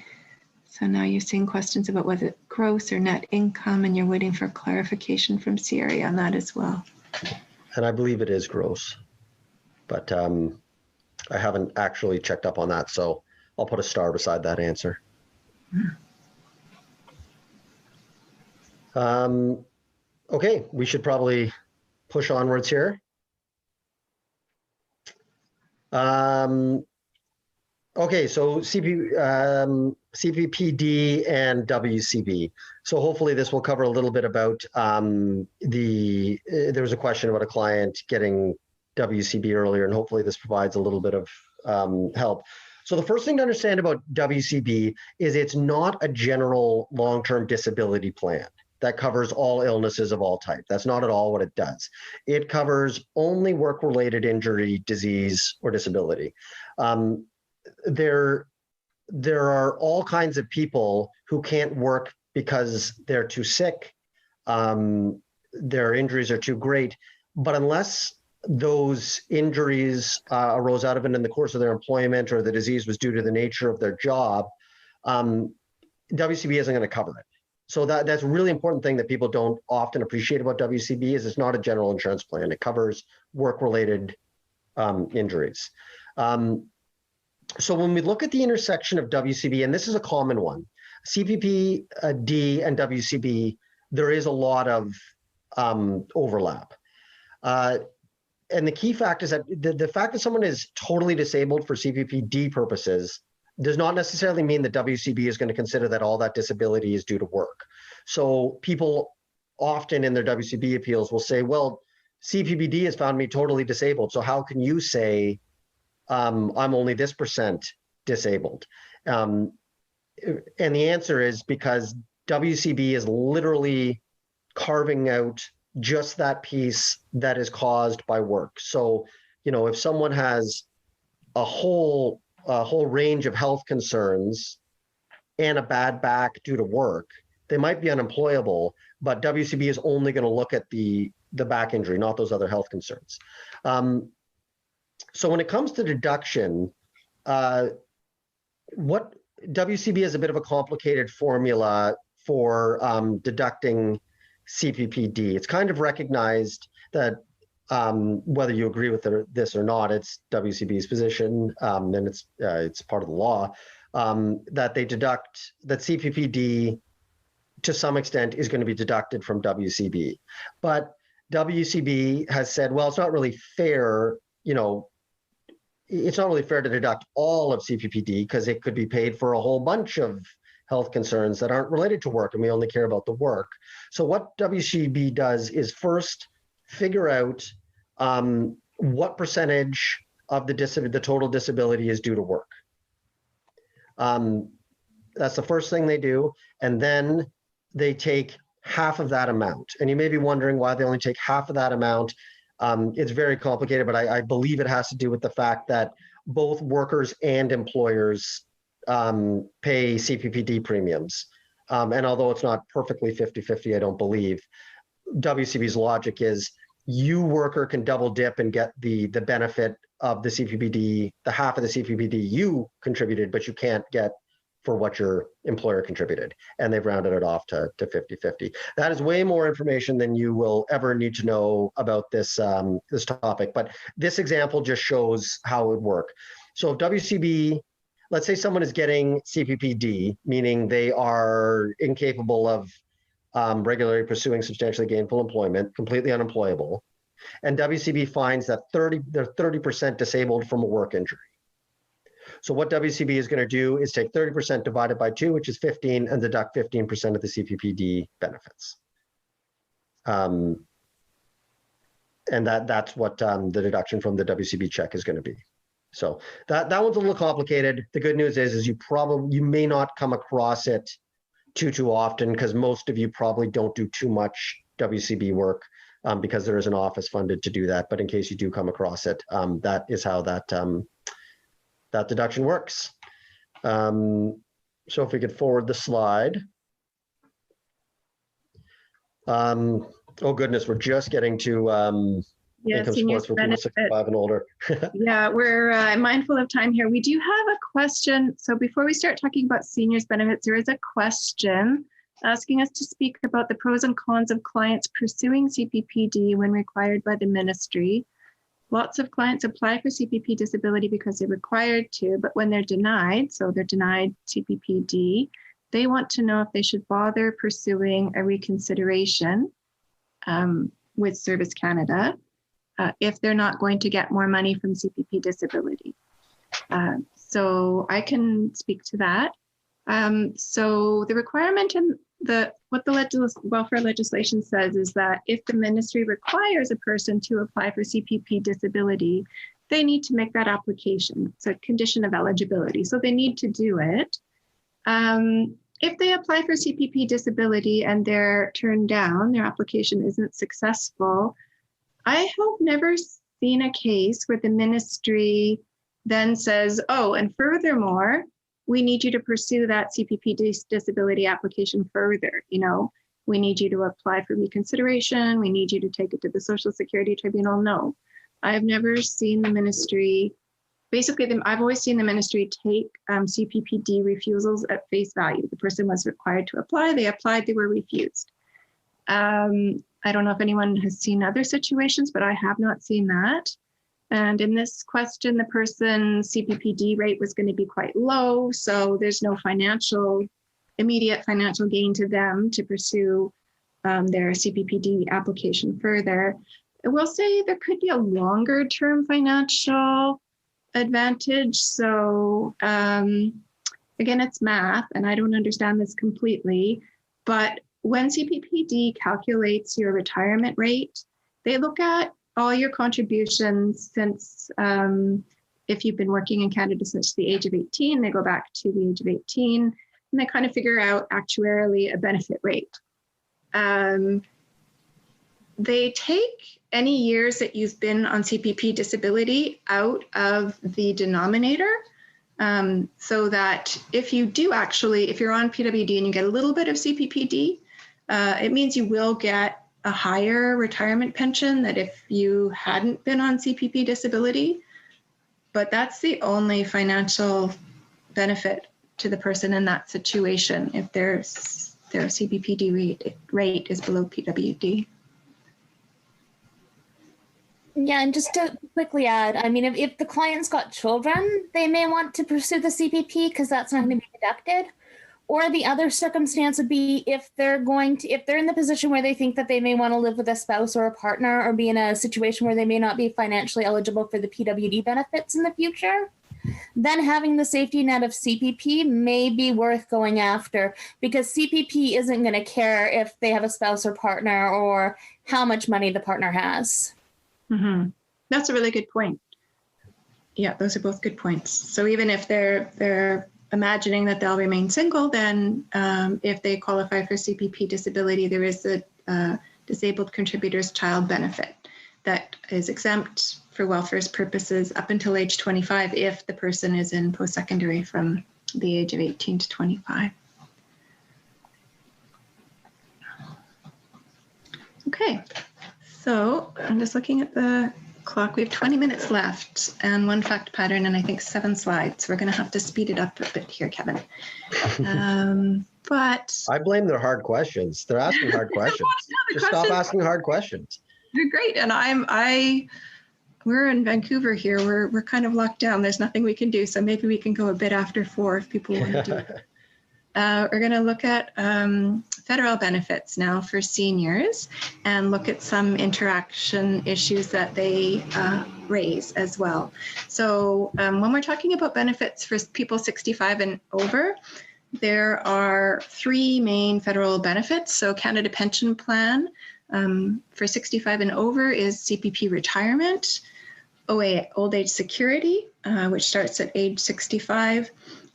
So now you're seeing questions about whether it's gross or net income, and you're waiting for clarification from CRA on that as well. and I believe it is gross, but I haven't actually checked up on that, so I'll put a star beside that answer. Okay, we should probably push onwards here. Okay, so CPP-D and WCB. So hopefully this will cover a little bit about there was a question about a client getting WCB earlier, and hopefully this provides a little bit of help. So the first thing to understand about WCB is it's not a general long-term disability plan that covers all illnesses of all type. That's not at all what it does. It covers only work-related injury, disease, or disability. There are all kinds of people who can't work because they're too sick, their injuries are too great, but unless those injuries arose out of it in the course of their employment, or the disease was due to the nature of their job, WCB isn't going to cover it. So that's a really important thing that people don't often appreciate about WCB is it's not a general insurance plan. It covers work-related injuries. So when we look at the intersection of WCB, and this is a common one, CPP-D and WCB, there is a lot of overlap. And the key fact is that the fact that someone is totally disabled for CPP-D purposes does not necessarily mean that WCB is going to consider that all that disability is due to work. So people often in their WCB appeals will say, well, CPP-D has found me totally disabled, so how can you say I'm only this percent disabled? And the answer is because WCB is literally carving out just that piece that is caused by work. So, if someone has a whole range of health concerns and a bad back due to work, they might be unemployable, but WCB is only going to look at the back injury, not those other health concerns. So when it comes to deduction, what WCB is a bit of a complicated formula for deducting CPP-D. It's kind of recognized that whether you agree with this or not, it's WCB's position, and it's part of the law, that CPP-D to some extent is going to be deducted from WCB. But WCB has said, well, it's not really fair, it's not really fair to deduct all of CPP-D because it could be paid for a whole bunch of health concerns that aren't related to work, and we only care about the work. So what WCB does is first figure out what percentage of the total disability is due to work. That's the first thing they do, and then they take half of that amount. And you may be wondering why they only take half of that amount. It's very complicated, but I believe it has to do with the fact that both workers and employers pay CPP-D premiums. And although it's not perfectly 50-50, I don't believe, WCB's logic is you worker can double dip and get the benefit of the CPP-D, the half of the CPP-D you contributed, but you can't get for what your employer contributed. And they've rounded it off to 50-50. That is way more information than you will ever need to know about this, this topic. But this example just shows how it would work. So if WCB, let's say someone is getting CPP-D, meaning they are incapable of regularly pursuing substantially gainful employment, completely unemployable, and WCB finds that they're 30% disabled from a work injury. So what WCB is going to do is take 30% divided by 2, which is 15, and deduct 15% of the CPP-D benefits. And that's what the deduction from the WCB check is going to be. So that one's a little complicated. The good news is you may not come across it too often, because most of you probably don't do too much WCB work, because there is an office funded to do that. But in case you do come across it, that is how that deduction works. So if we could forward the slide. Oh goodness, we're just getting to income supports for people 65 and older. Yeah, we're mindful of time here. We do have a question. So before we start talking about seniors benefits, there is a question asking us to speak about the pros and cons of clients pursuing CPP-D when required by the ministry. Lots of clients apply for CPP disability because they're required to, but when they're denied, so they're denied CPP-D, they want to know if they should bother pursuing a reconsideration with Service Canada if they're not going to get more money from CPP disability. So I can speak to that. So the requirement in what the welfare legislation says is that if the ministry requires a person to apply for CPP disability, they need to make that application. It's a condition of eligibility, so they need to do it. If they apply for CPP disability and they're turned down, their application isn't successful, I have never seen a case where the ministry then says, oh, and furthermore, we need you to pursue that CPP disability application further. You know, we need you to apply for reconsideration. We need you to take it to the Social Security Tribunal. No, I've never seen the ministry. Basically, I've always seen the ministry take CPP-D refusals at face value. The person was required to apply. They applied. They were refused. I don't know if anyone has seen other situations, but I have not seen that. And in this question, the person's CPP-D rate was going to be quite low, so there's no immediate financial gain to them to pursue their CPP-D application further. I will say there could be a longer term financial advantage. So again, it's math, and I don't understand this completely, but when CPP-D calculates your retirement rate, they look at all your contributions since, if you've been working in Canada since the age of 18, they go back to the age of 18, and they kind of figure out actuarially a benefit rate. They take any years that you've been on CPP disability out of the denominator, so that if you do if you're on PWD and you get a little bit of CPP-D, it means you will get a higher retirement pension than if you hadn't been on CPP disability. But that's the only financial benefit to the person in that situation if their CPP-D rate is below PWD. Yeah, and just to quickly add, I mean, if the client's got children, they may want to pursue the CPP because that's not going to be deducted. Or the other circumstance would be if they're in the position where they think that they may want to live with a spouse or a partner, or be in a situation where they may not be financially eligible for the PWD benefits in the future, then having the safety net of CPP may be worth going after, because CPP isn't going to care if they have a spouse or partner or how much money the partner has. Mm-hmm. That's a really good point. Yeah, those are both good points. So even if they're imagining that they'll remain single, then if they qualify for CPP disability, there is a disabled contributor's child benefit that is exempt for welfare's purposes up until age 25 if the person is in post-secondary from the age of 18 to 25. Okay, so I'm just looking at the clock. We have 20 minutes left and one fact pattern and I think 7 slides. We're going to have to speed it up a bit here, Kevin. But I blame their hard questions. They're asking hard questions. Just stop asking hard questions. They're great. And we're in Vancouver here. We're kind of locked down. There's nothing we can do. So maybe we can go a bit after 4 if people want to do it. We're going to look at federal benefits now for seniors and look at some interaction issues that they raise as well. So when we're talking about benefits for people 65 and over, there are 3 main federal benefits. So Canada Pension Plan for 65 and over is CPP retirement. old age security, which starts at age 65,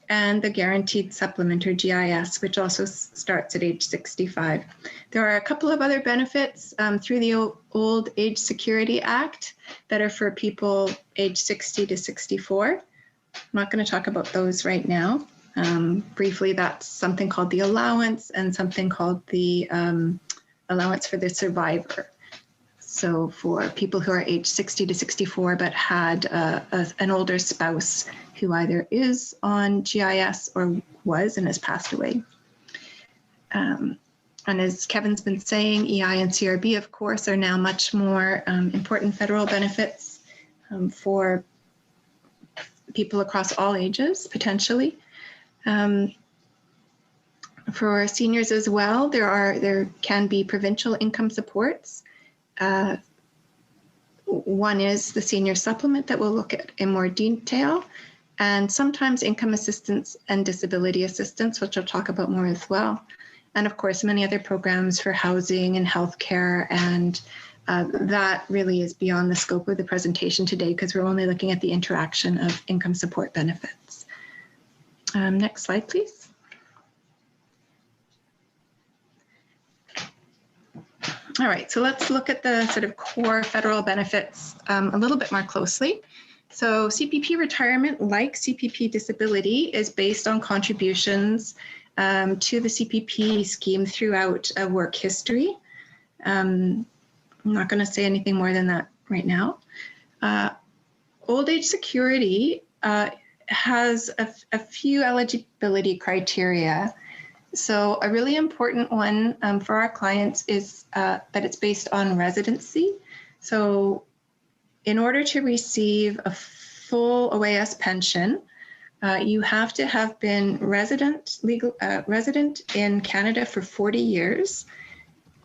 and the guaranteed supplement, or GIS, which also starts at age 65. There are a couple of other benefits through the Old Age Security Act that are for people age 60 to 64. I'm not going to talk about those right now. Briefly, that's something called the allowance and something called the allowance for the survivor. So for people who are age 60 to 64 but had an older spouse who either is on GIS or was and has passed away. And as Kevin's been saying, EI and CRB, of course, are now much more important federal benefits for people across all ages, potentially. For seniors as well, there can be provincial income supports. One is the senior supplement that we'll look at in more detail, and sometimes income assistance and disability assistance, which I'll talk about more as well. And of course, many other programs for housing and healthcare, and that really is beyond the scope of the presentation today because we're only looking at the interaction of income support benefits. Next slide, please. All right, so let's look at the sort of core federal benefits a little bit more closely. So CPP retirement, like CPP disability, is based on contributions to the CPP scheme throughout a work history. I'm not going to say anything more than that right now. Old age security has a few eligibility criteria. So a really important one for our clients is that it's based on residency. So in order to receive a full OAS pension, you have to have been resident in Canada for 40 years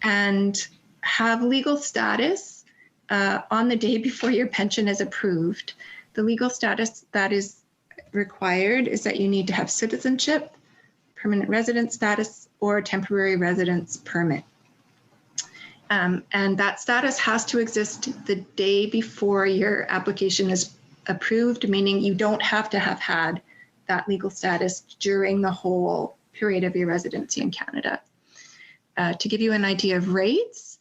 and have legal status on the day before your pension is approved. The legal status that is required is that you need to have citizenship, permanent resident status, or temporary residence permit. And that status has to exist the day before your application is approved, meaning you don't have to have had that legal status during the whole period of your residency in Canada. To give you an idea of rates,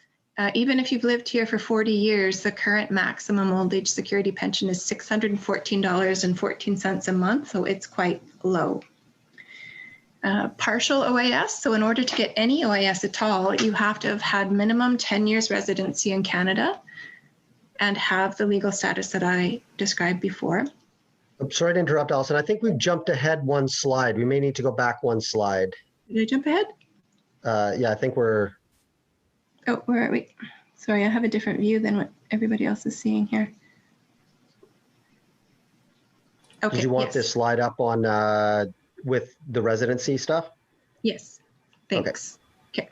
even if you've lived here for 40 years, the current maximum old age security pension is $614.14 a month, so it's quite low. Partial OAS, so in order to get any OAS at all, you have to have had minimum 10 years residency in Canada and have the legal status that I described before. I'm sorry to interrupt, Alison. I think we've jumped ahead one slide. We may need to go back one slide. Did I jump ahead? Yeah, I think we're... Oh, where are we? Sorry, I have a different view than what everybody else is seeing here. Okay. Did you want this slide up on with the residency stuff? Yes, thanks. Okay.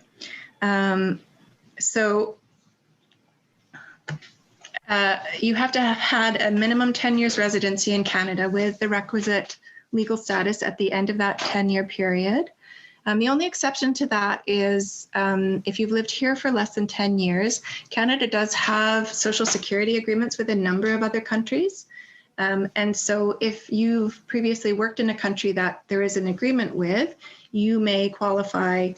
You have to have had a minimum 10 years residency in Canada with the requisite legal status at the end of that 10-year period. The only exception to that is if you've lived here for less than 10 years, Canada does have social security agreements with a number of other countries. And so if you've previously worked in a country that there is an agreement with, you may qualify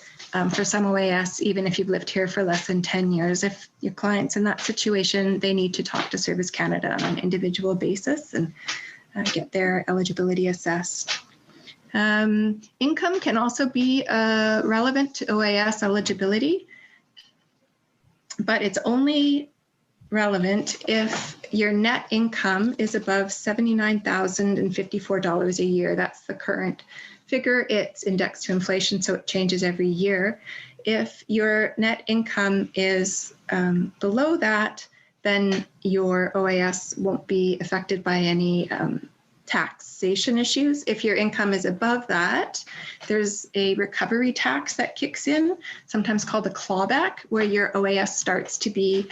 for some OAS even if you've lived here for less than 10 years. If your client's in that situation, they need to talk to Service Canada on an individual basis and get their eligibility assessed. Income can also be relevant to OAS eligibility, but it's only relevant if your net income is above $79,054 a year. That's the current figure. It's indexed to inflation, so it changes every year. If your net income is below that, then your OAS won't be affected by any taxation issues. If your income is above that, there's a recovery tax that kicks in, sometimes called a clawback, where your OAS starts to be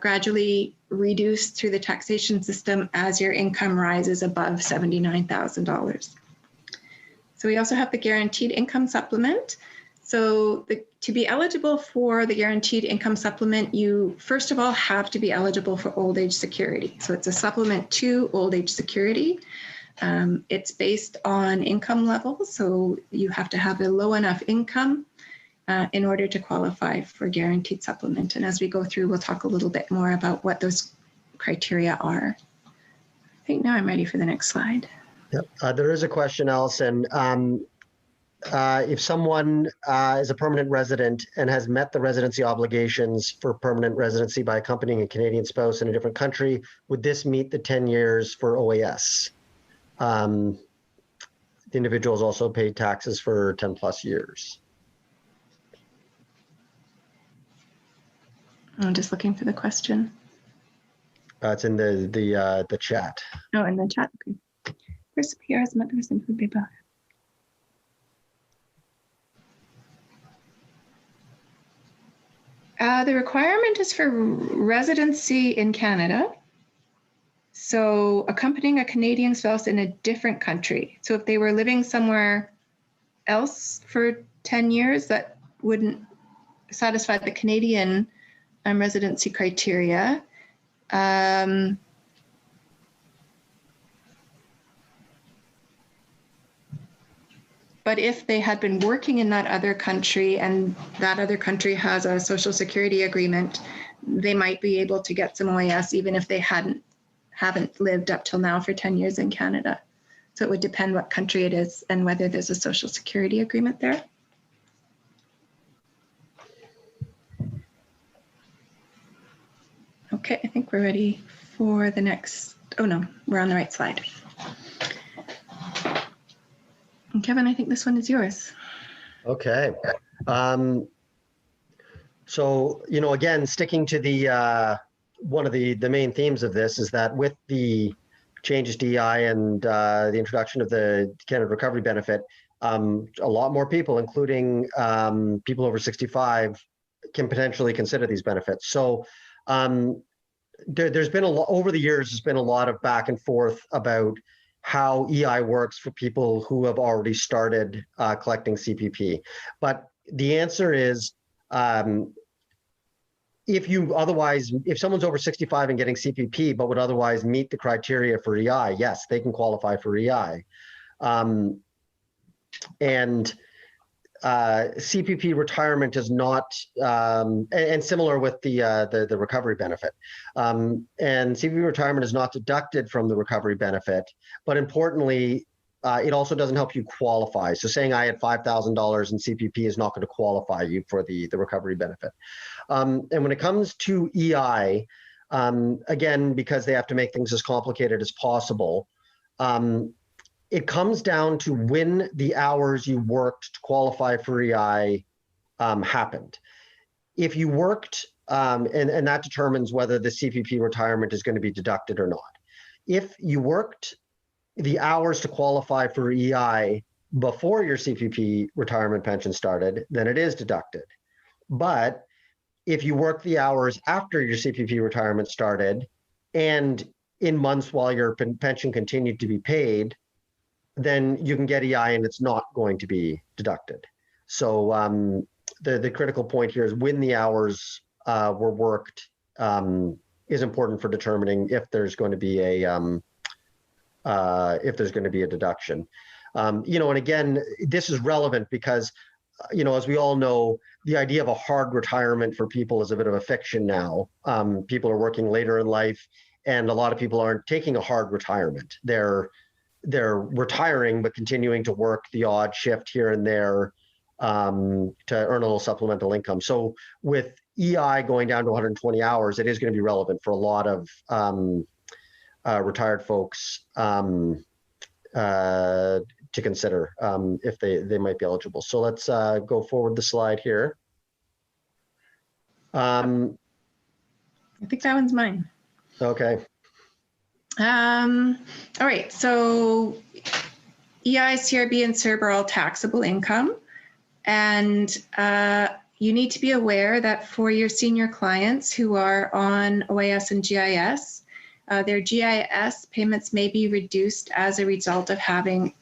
gradually reduced through the taxation system as your income rises above $79,000. So we also have the guaranteed income supplement. So to be eligible for the guaranteed income supplement, you first of all have to be eligible for old age security. So it's a supplement to old age security. It's based on income levels. So you have to have a low enough income in order to qualify for guaranteed supplement. And as we go through, we'll talk a little bit more about what those criteria are. I think now I'm ready for the next slide. Yep. There is a question, Alison. If someone is a permanent resident and has met the residency obligations for permanent residency by accompanying a Canadian spouse in a different country, would this meet the 10 years for OAS? The individuals also paid taxes for 10 plus years. I'm just looking for the question. It's in the chat. Oh, in the chat. Okay. First, PR has met the recipient would be about. The requirement is for residency in Canada. So accompanying a Canadian spouse in a different country. So if they were living somewhere else for 10 years, that wouldn't satisfy the Canadian residency criteria. But if they had been working in that other country and that other country has a social security agreement, they might be able to get some OAS even if they haven't lived up till now for 10 years in Canada. So it would depend what country it is and whether there's a social security agreement there. Okay, I think we're ready for the next, oh no, we're on the right slide. And Kevin, I think this one is yours. Okay. So, you know, again, sticking to the one of the main themes of this is that with the changes to EI and the introduction of the Canada Recovery Benefit, a lot more people, including people over 65, can potentially consider these benefits. So there's been a lot over the years. There's been a lot of back and forth about how EI works for people who have already started collecting CPP. But the answer is, if someone's over 65 and getting CPP, but would otherwise meet the criteria for EI, yes, they can qualify for EI. And CPP retirement is not, and similar with the recovery benefit. And CPP retirement is not deducted from the recovery benefit, but importantly, it also doesn't help you qualify. So saying I had $5,000 in CPP is not going to qualify you for the recovery benefit. And when it comes to EI, again, because they have to make things as complicated as possible, it comes down to when the hours you worked to qualify for EI happened. If you worked, and that determines whether the CPP retirement is going to be deducted or not. If you worked the hours to qualify for EI before your CPP retirement pension started, then it is deducted. But if you work the hours after your CPP retirement started and in months while your pension continued to be paid, then you can get EI and it's not going to be deducted. So the critical point here is when the hours were worked is important for determining if there's going to be a deduction. You know, and again, this is relevant because, you know, as we all know, the idea of a hard retirement for people is a bit of a fiction now. People are working later in life, and a lot of people aren't taking a hard retirement. They're retiring, but continuing to work the odd shift here and there to earn a little supplemental income. So with EI going down to 120 hours, it is going to be relevant for a lot of retired folks to consider if they might be eligible. So let's go forward the slide here. I think that one's mine. Okay. All right, so EI, CRB, and CERB are all taxable income. And you need to be aware that for your senior clients who are on OAS and GIS, their GIS payments may be reduced as a result of having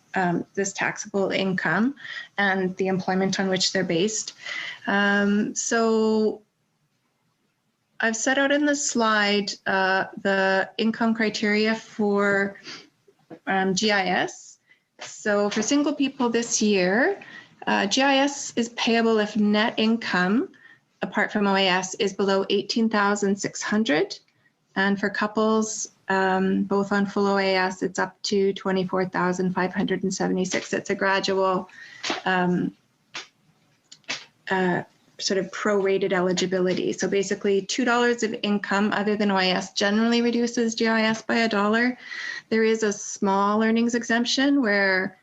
this taxable income and the employment on which they're based. So I've set out in the slide the income criteria for GIS. So for single people this year, GIS is payable if net income, apart from OAS, is below 18,600. And for couples, both on full OAS, it's up to 24,576. It's a gradual sort of prorated eligibility. So basically $2 of income other than OAS generally reduces GIS by $1. There is a small earnings exemption where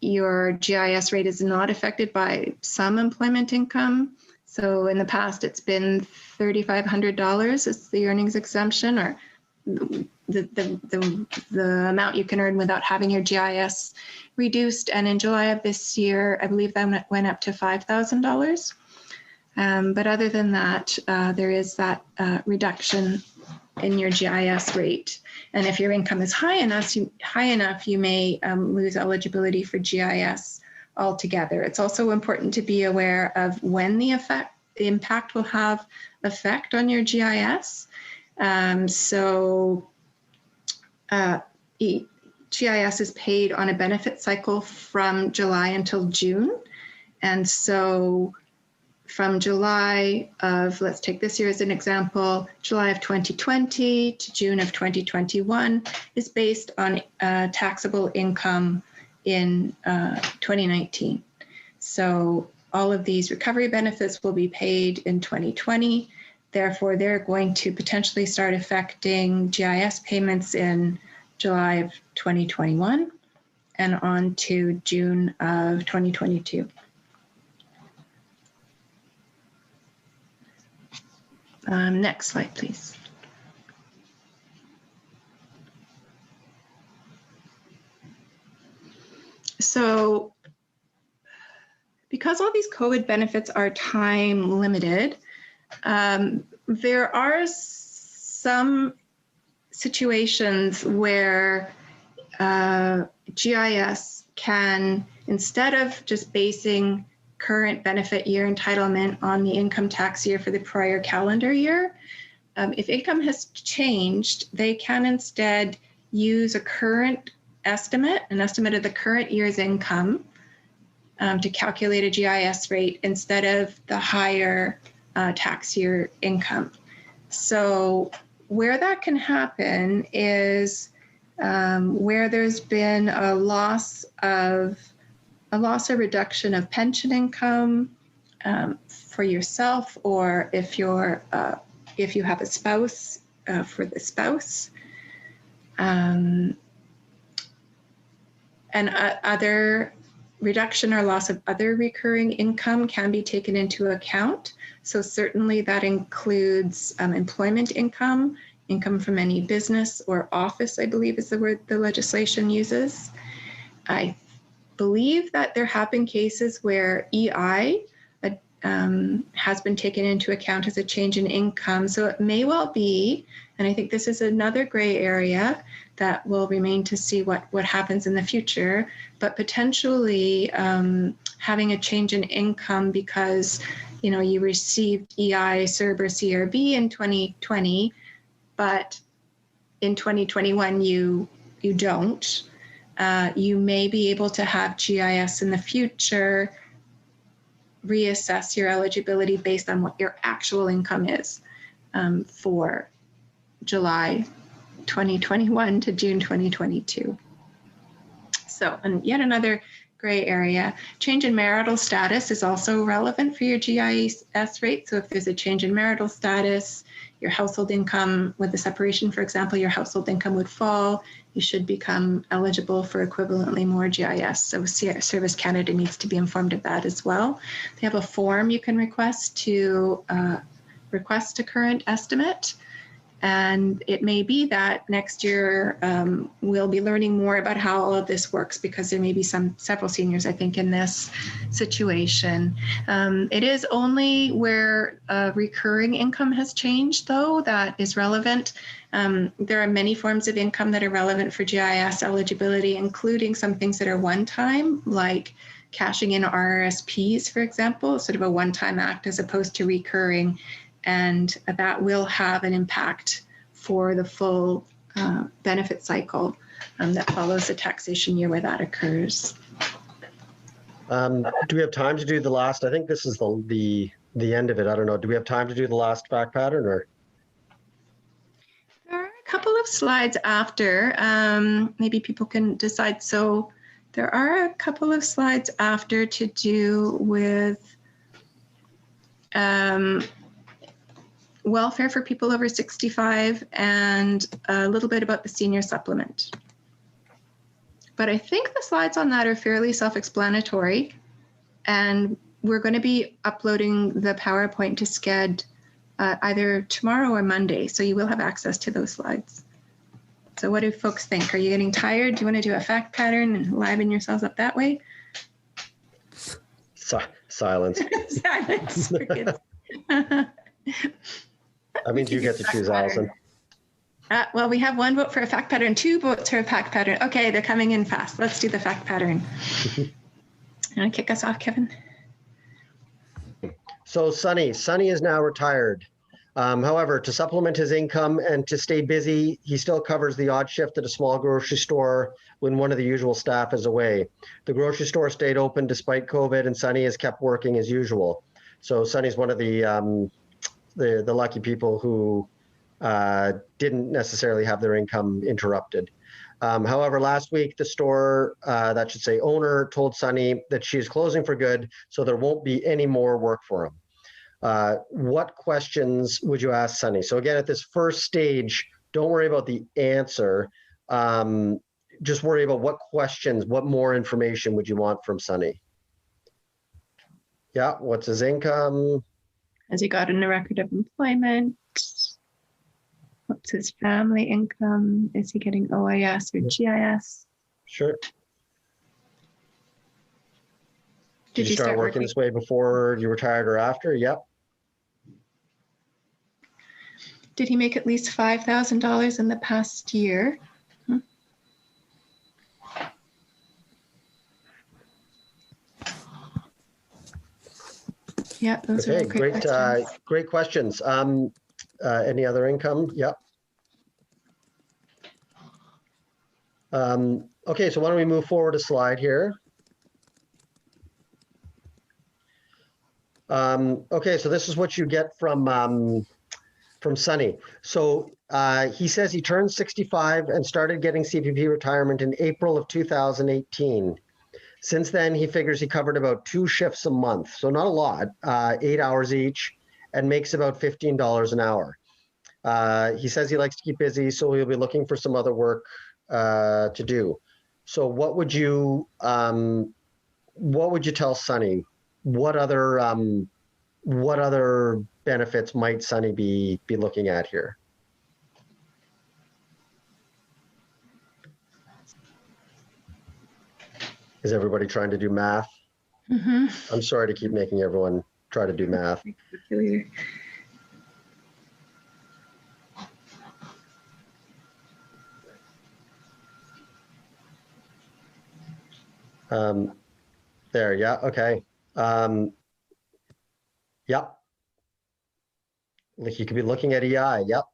your GIS rate is not affected by some employment income. So in the past, it's been $3,500 is the earnings exemption, or the amount you can earn without having your GIS reduced. And in July of this year, I believe that went up to $5,000. But other than that, there is that reduction in your GIS rate. And if your income is high enough, you may lose eligibility for GIS altogether. It's also important to be aware of when the impact will have effect on your GIS. GIS is paid on a benefit cycle from July until June. And so from July of, let's take this year as an example, July of 2020 to June of 2021 is based on taxable income in 2019. So all of these recovery benefits will be paid in 2020. Therefore, they're going to potentially start affecting GIS payments in July of 2021 and on to June of 2022. Next slide, please. So because all these COVID benefits are time limited, there are some situations where GIS can, instead of just basing current benefit year entitlement on the income tax year for the prior calendar year, if income has changed, they can instead use a current estimate, an estimate of the current year's income to calculate a GIS rate instead of the higher tax year income. So where that can happen is where there's been a loss or reduction of pension income for yourself, or if you have a spouse, for the spouse, and other reduction or loss of other recurring income can be taken into account. So certainly that includes employment income, income from any business or office, I believe is the word the legislation uses. I believe that there have been cases where EI has been taken into account as a change in income. So it may well be, and I think this is another gray area that will remain to see what happens in the future, but potentially having a change in income because you received EI, CERB, or CRB in 2020, but in 2021 you don't. You may be able to have GIS in the future reassess your eligibility based on what your actual income is for July 2021 to June 2022. So, and yet another gray area. Change in marital status is also relevant for your GIS rate. So if there's a change in marital status, your household income with the separation, for example, your household income would fall. You should become eligible for equivalently more GIS. So Service Canada needs to be informed of that as well. They have a form you can request to request a current estimate. And it may be that next year we'll be learning more about how all of this works, because there may be several seniors, I think, in this situation. It is only where recurring income has changed, though, that is relevant. There are many forms of income that are relevant for GIS eligibility, including some things that are one-time, like cashing in RRSPs, for example, sort of a one-time act as opposed to recurring. And that will have an impact for the full benefit cycle that follows the taxation year where that occurs. Do we have time to do the last? I think this is the end of it. I don't know. Do we have time to do the last fact pattern, or? There are a couple of slides after. Maybe people can decide. So there are a couple of slides after to do with welfare for people over 65 and a little bit about the senior supplement. But I think the slides on that are fairly self-explanatory, and we're going to be uploading the PowerPoint to SCED either tomorrow or Monday, so you will have access to those slides. So what do folks think? Are you getting tired? Do you want to do a fact pattern and liven yourselves up that way? Silence. Silence for kids. That means you get to choose, Alison. Well, we have one vote for a fact pattern, 2 votes for a fact pattern. Okay, they're coming in fast. Let's do the fact pattern. You want to kick us off, Kevin? So Sonny is now retired. However, to supplement his income and to stay busy, he still covers the odd shift at a small grocery store when one of the usual staff is away. The grocery store stayed open despite COVID, and Sonny has kept working as usual. So Sonny's one of the lucky people who didn't necessarily have their income interrupted. However, last week, the store, that should say owner, told Sonny that she is closing for good, so there won't be any more work for him. What questions would you ask Sonny? So again, at this first stage, don't worry about the answer. Just worry about what questions, what more information would you want from Sonny? Yeah, what's his income? Has he gotten a record of employment? What's his family income? Is he getting OIS or GIS? Sure. Did you start working this way before you retired or after? Yep. Did he make at least $5,000 in the past year? Yeah, those are great questions. Great questions. Any other income? Yep. Okay, so why don't we move forward a slide here? Okay, so this is what you get from Sonny. So he says he turned 65 and started getting CPP retirement in April of 2018. Since then, he figures he covered about 2 shifts a month, so not a lot, 8 hours each, and makes about $15 an hour. He says he likes to keep busy, so he'll be looking for some other work to do. So what would you tell Sonny? What other benefits might Sonny be looking at here? Is everybody trying to do math? Mm-hmm. I'm sorry to keep making everyone try to do math. There, yeah, okay. Yep. Like you could be looking at EI, yep.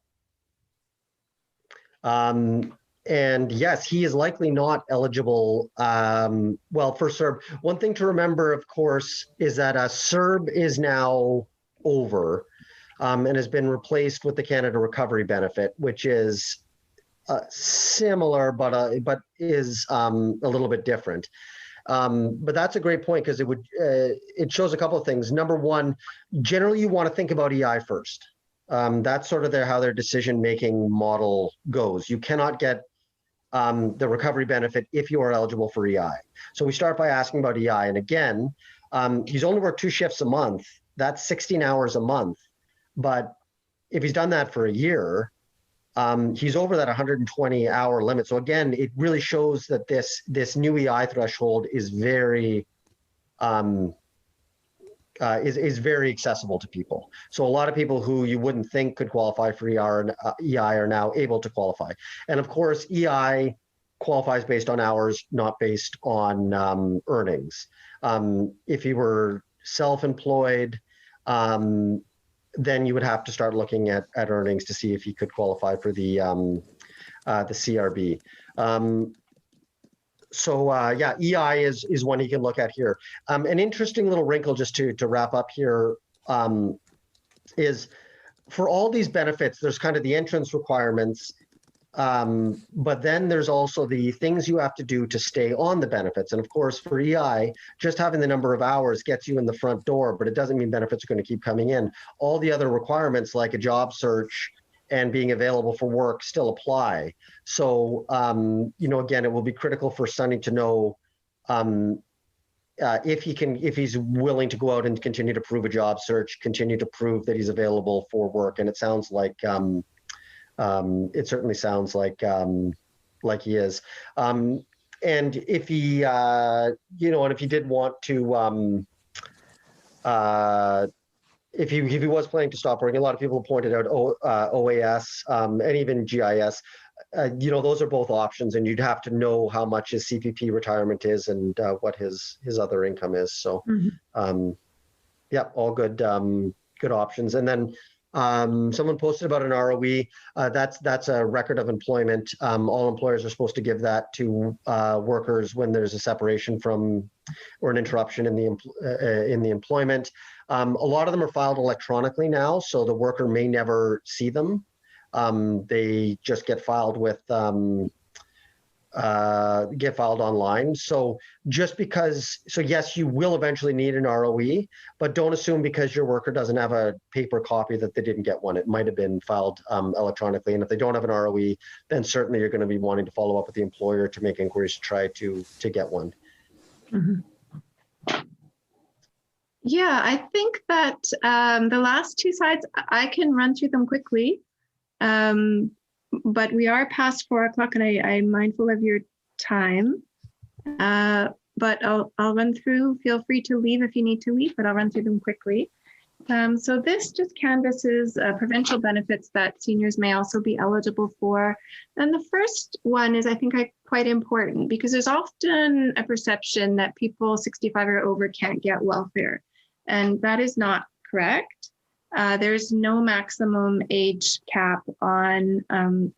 And yes, he is likely not eligible, well, for CERB. One thing to remember, of course, is that CERB is now over and has been replaced with the Canada Recovery Benefit, which is similar, but is a little bit different. But that's a great point because it shows a couple of things. Number one, generally you want to think about EI first. That's sort of how their decision-making model goes. You cannot get the recovery benefit if you are eligible for EI. So we start by asking about EI. And again, he's only worked 2 shifts a month. That's 16 hours a month. But if he's done that for a year, he's over that 120-hour limit. So again, it really shows that this new EI threshold is very very accessible to people. So a lot of people who you wouldn't think could qualify for EI are now able to qualify. And of course, EI qualifies based on hours, not based on earnings. If you were self-employed, then you would have to start looking at earnings to see if you could qualify for the CRB. Yeah, EI is one you can look at here. An interesting little wrinkle, just to wrap up here, is for all these benefits, there's kind of the entrance requirements, but then there's also the things you have to do to stay on the benefits. And of course, for EI, just having the number of hours gets you in the front door, but it doesn't mean benefits are going to keep coming in. All the other requirements, like a job search and being available for work, still apply. So, again, it will be critical for Sonny to know if he's willing to go out and continue to prove a job search, continue to prove that he's available for work. And it sounds like, it certainly sounds like he is. And if he, and if he did want to, if he was planning to stop working, a lot of people pointed out OAS and even GIS. Those are both options, and you'd have to know how much his CPP retirement is and what his other income is. So, yeah, all good good options. And then someone posted about an ROE. That's a record of employment. All employers are supposed to give that to workers when there's a separation from or an interruption in the employment. A lot of them are filed electronically now, so the worker may never see them. They just get filed with online. So yes, you will eventually need an ROE, but don't assume because your worker doesn't have a paper copy that they didn't get one. It might have been filed electronically. And if they don't have an ROE, then certainly you're going to be wanting to follow up with the employer to make inquiries to try to get one. Mm-hmm. Yeah, I think that the last two slides, I can run through them quickly. But we are past 4 o'clock and I'm mindful of your time. But I'll run through. Feel free to leave if you need to leave, but I'll run through them quickly. So this just canvasses provincial benefits that seniors may also be eligible for. And the first one is, I think, quite important because there's often a perception that people 65 or over can't get welfare. And that is not correct. There's no maximum age cap on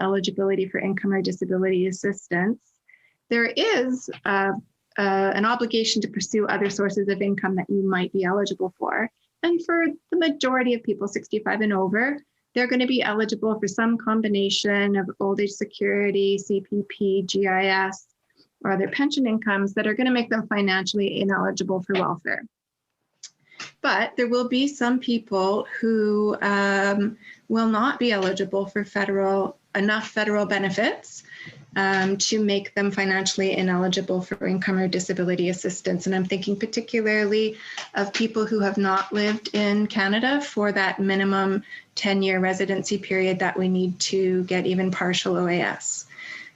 eligibility for income or disability assistance. There is an obligation to pursue other sources of income that you might be eligible for. And for the majority of people 65 and over, they're going to be eligible for some combination of old age security, CPP, GIS, or other pension incomes that are going to make them financially ineligible for welfare. But there will be some people who will not be eligible for enough federal benefits to make them financially ineligible for income or disability assistance. And I'm thinking particularly of people who have not lived in Canada for that minimum 10-year residency period that we need to get even partial OAS.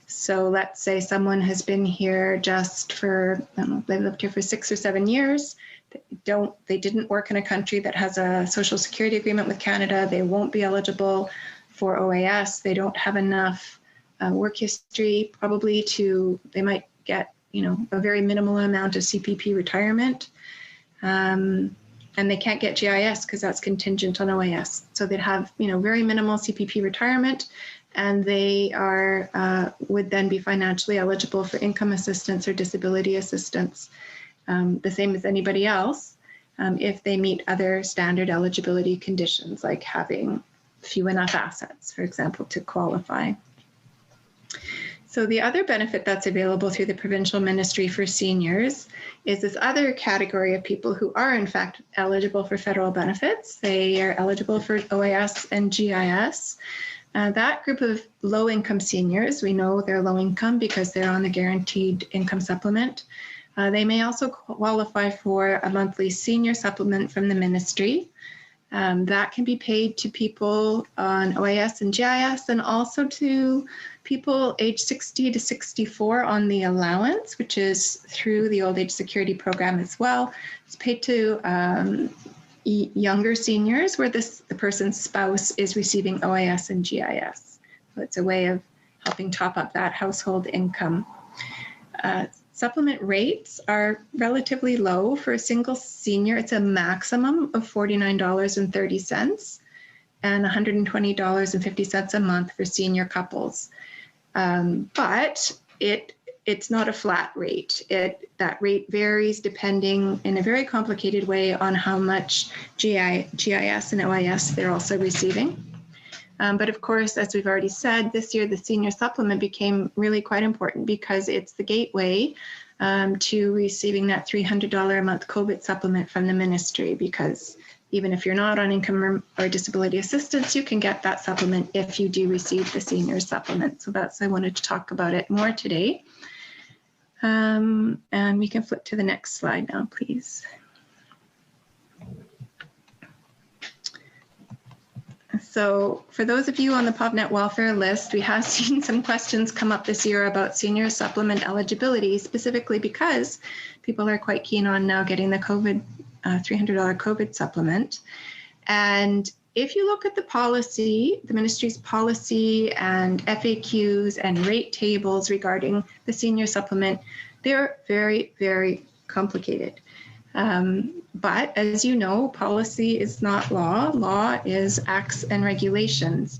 So let's say someone has been here just for, they lived here for 6 or 7 years. They didn't work in a country that has a social security agreement with Canada. They won't be eligible for OAS. They don't have enough work history probably they might get, a very minimal amount of CPP retirement. And they can't get GIS because that's contingent on OAS. So they'd have, very minimal CPP retirement, and they would then be financially eligible for income assistance or disability assistance. The same as anybody else, if they meet other standard eligibility conditions, like having few enough assets, for example, to qualify. So the other benefit that's available through the Provincial Ministry for Seniors is this other category of people who are in fact eligible for federal benefits. They are eligible for OAS and GIS. That group of low-income seniors, we know they're low income because they're on the Guaranteed Income Supplement. They may also qualify for a monthly senior supplement from the ministry. That can be paid to people on OAS and GIS, and also to people age 60 to 64 on the allowance, which is through the Old Age Security Program as well. It's paid to younger seniors where the person's spouse is receiving OAS and GIS. So it's a way of helping top up that household income. Supplement rates are relatively low for a single senior. It's a maximum of $49.30 and $120.50 a month for senior couples. But it's not a flat rate. That rate varies depending in a very complicated way on how much GIS and OIS they're also receiving. But of course, as we've already said, this year the senior supplement became really quite important because it's the gateway to receiving that $300 a month COVID supplement from the ministry, because even if you're not on income or disability assistance, you can get that supplement if you do receive the senior supplement. So that's, I wanted to talk about it more today. And we can flip to the next slide now, please. So for those of you on the PubNet welfare list, we have seen some questions come up this year about senior supplement eligibility, specifically because people are quite keen on now getting the $300 COVID supplement. And if you look at the policy, the ministry's policy and FAQs and rate tables regarding the senior supplement, they're very, very complicated. But as you know, policy is not law. Law is acts and regulations.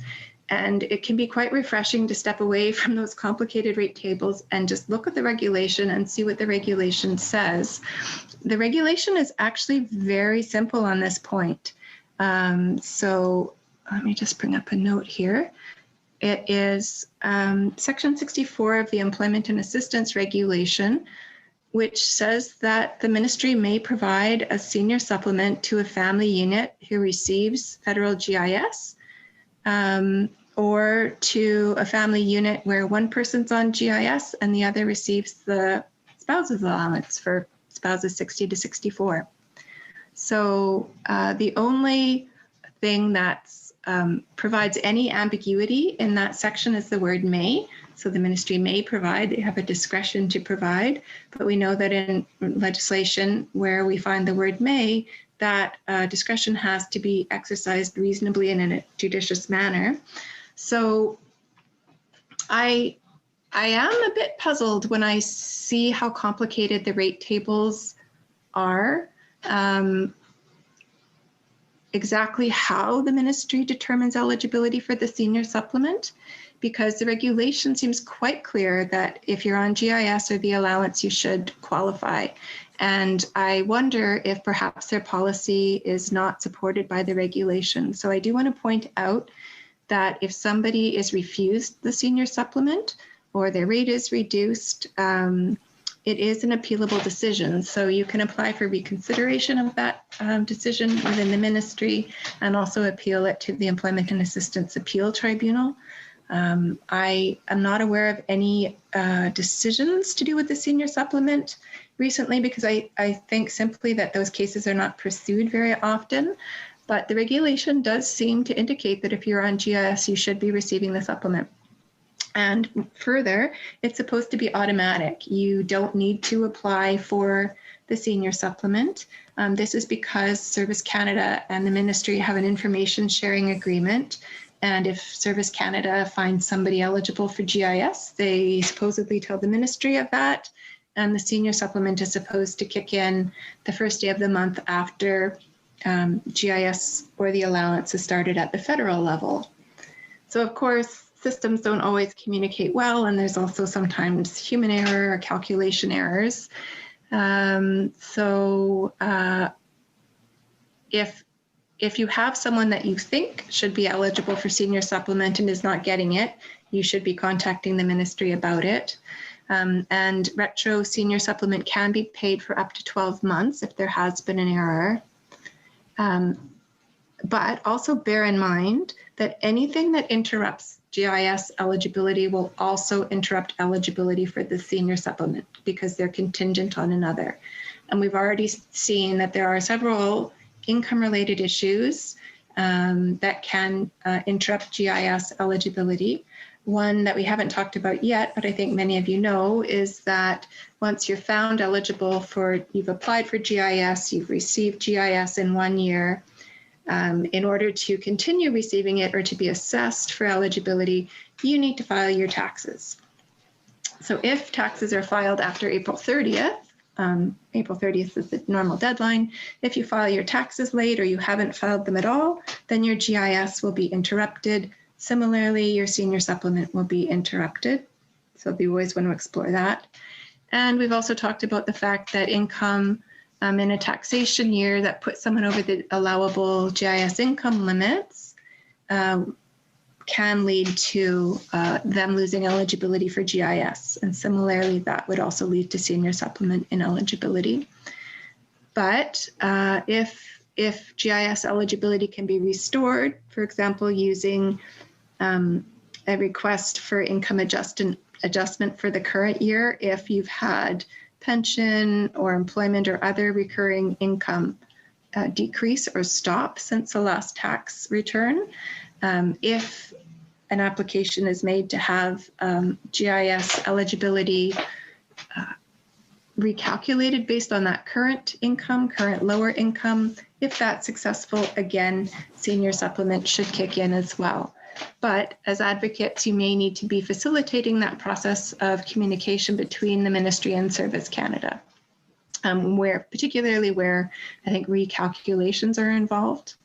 And it can be quite refreshing to step away from those complicated rate tables and just look at the regulation and see what the regulation says. The regulation is actually very simple on this point. So let me just bring up a note here. It is Section 64 of the Employment and Assistance Regulation, which says that the ministry may provide a senior supplement to a family unit who receives federal GIS, or to a family unit where one person's on GIS and the other receives the spouse's allowance for spouses 60 to 64. So the only thing that provides any ambiguity in that section is the word may. So the ministry may provide, they have a discretion to provide, but we know that in legislation where we find the word may, that discretion has to be exercised reasonably and in a judicious manner. So I am a bit puzzled when I see how complicated the rate tables are, exactly how the ministry determines eligibility for the senior supplement, because the regulation seems quite clear that if you're on GIS or the allowance, you should qualify. And I wonder if perhaps their policy is not supported by the regulation. So I do want to point out that if somebody is refused the senior supplement or their rate is reduced, it is an appealable decision. So you can apply for reconsideration of that decision within the ministry and also appeal it to the Employment and Assistance Appeal Tribunal. I am not aware of any decisions to do with the senior supplement recently, because I think simply that those cases are not pursued very often. But the regulation does seem to indicate that if you're on GIS, you should be receiving the supplement. And further, it's supposed to be automatic. You don't need to apply for the senior supplement. This is because Service Canada and the ministry have an information sharing agreement. And if Service Canada finds somebody eligible for GIS, they supposedly tell the ministry of that. And the senior supplement is supposed to kick in the first day of the month after GIS or the allowance is started at the federal level. So of course, systems don't always communicate well, and there's also sometimes human error or calculation errors. If you have someone that you think should be eligible for senior supplement and is not getting it, you should be contacting the ministry about it. And retro senior supplement can be paid for up to 12 months if there has been an error. But also bear in mind that anything that interrupts GIS eligibility will also interrupt eligibility for the senior supplement because they're contingent on another. And we've already seen that there are several income-related issues that can interrupt GIS eligibility. One that we haven't talked about yet, but I think many of you know, is that once you're found eligible for, you've applied for GIS, you've received GIS in 1 year, in order to continue receiving it or to be assessed for eligibility, you need to file your taxes. So if taxes are filed after April 30th, April 30th is the normal deadline. If you file your taxes late or you haven't filed them at all, then your GIS will be interrupted. Similarly, your senior supplement will be interrupted. So we always want to explore that. And we've also talked about the fact that income in a taxation year that puts someone over the allowable GIS income limits can lead to them losing eligibility for GIS. And similarly, that would also lead to senior supplement ineligibility. But if GIS eligibility can be restored, for example, using a request for income adjustment for the current year, if you've had pension or employment or other recurring income decrease or stop since the last tax return, if an application is made to have GIS eligibility recalculated based on that current income, current lower income, if that's successful, again, senior supplement should kick in as well. But as advocates, you may need to be facilitating that process of communication between the Ministry and Service Canada, particularly where I think recalculations are involved.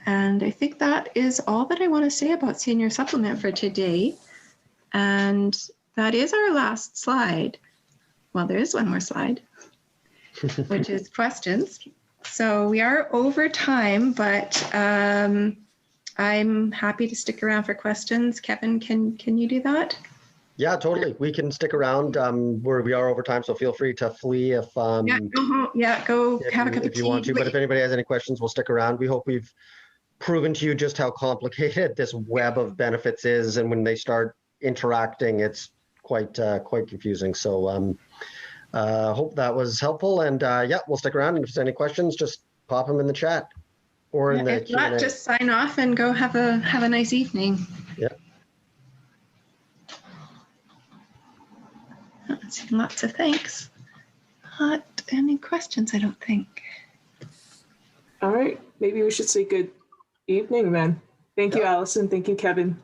And I think that is all that I want to say about senior supplement for today. And that is our last slide. Well, there is one more slide, which is questions. So we are over time, but I'm happy to stick around for questions. Kevin, can you do that? Yeah, totally. We can stick around where we are over time, so feel free to flee if Go have a cup of tea. If you want to. But if anybody has any questions, we'll stick around. We hope we've proven to you just how complicated this web of benefits is, and when they start interacting, it's quite confusing. So hope that was helpful, and yeah, we'll stick around, and if there's any questions, just pop them in the chat or in the If not, just sign off and go have a nice evening. Yeah. Lots of thanks. Not any questions, I don't think. All right, maybe we should say good evening then. Thank you, Alison. Thank you, Kevin.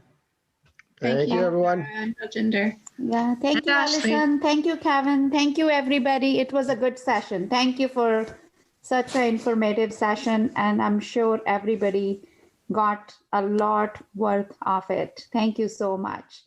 Thank you, everyone. Gender. Yeah, thank you, Alison. Thank you, Kevin. Thank you, everybody. It was a good session. Thank you for such an informative session, and I'm sure everybody got a lot worth of it. Thank you so much.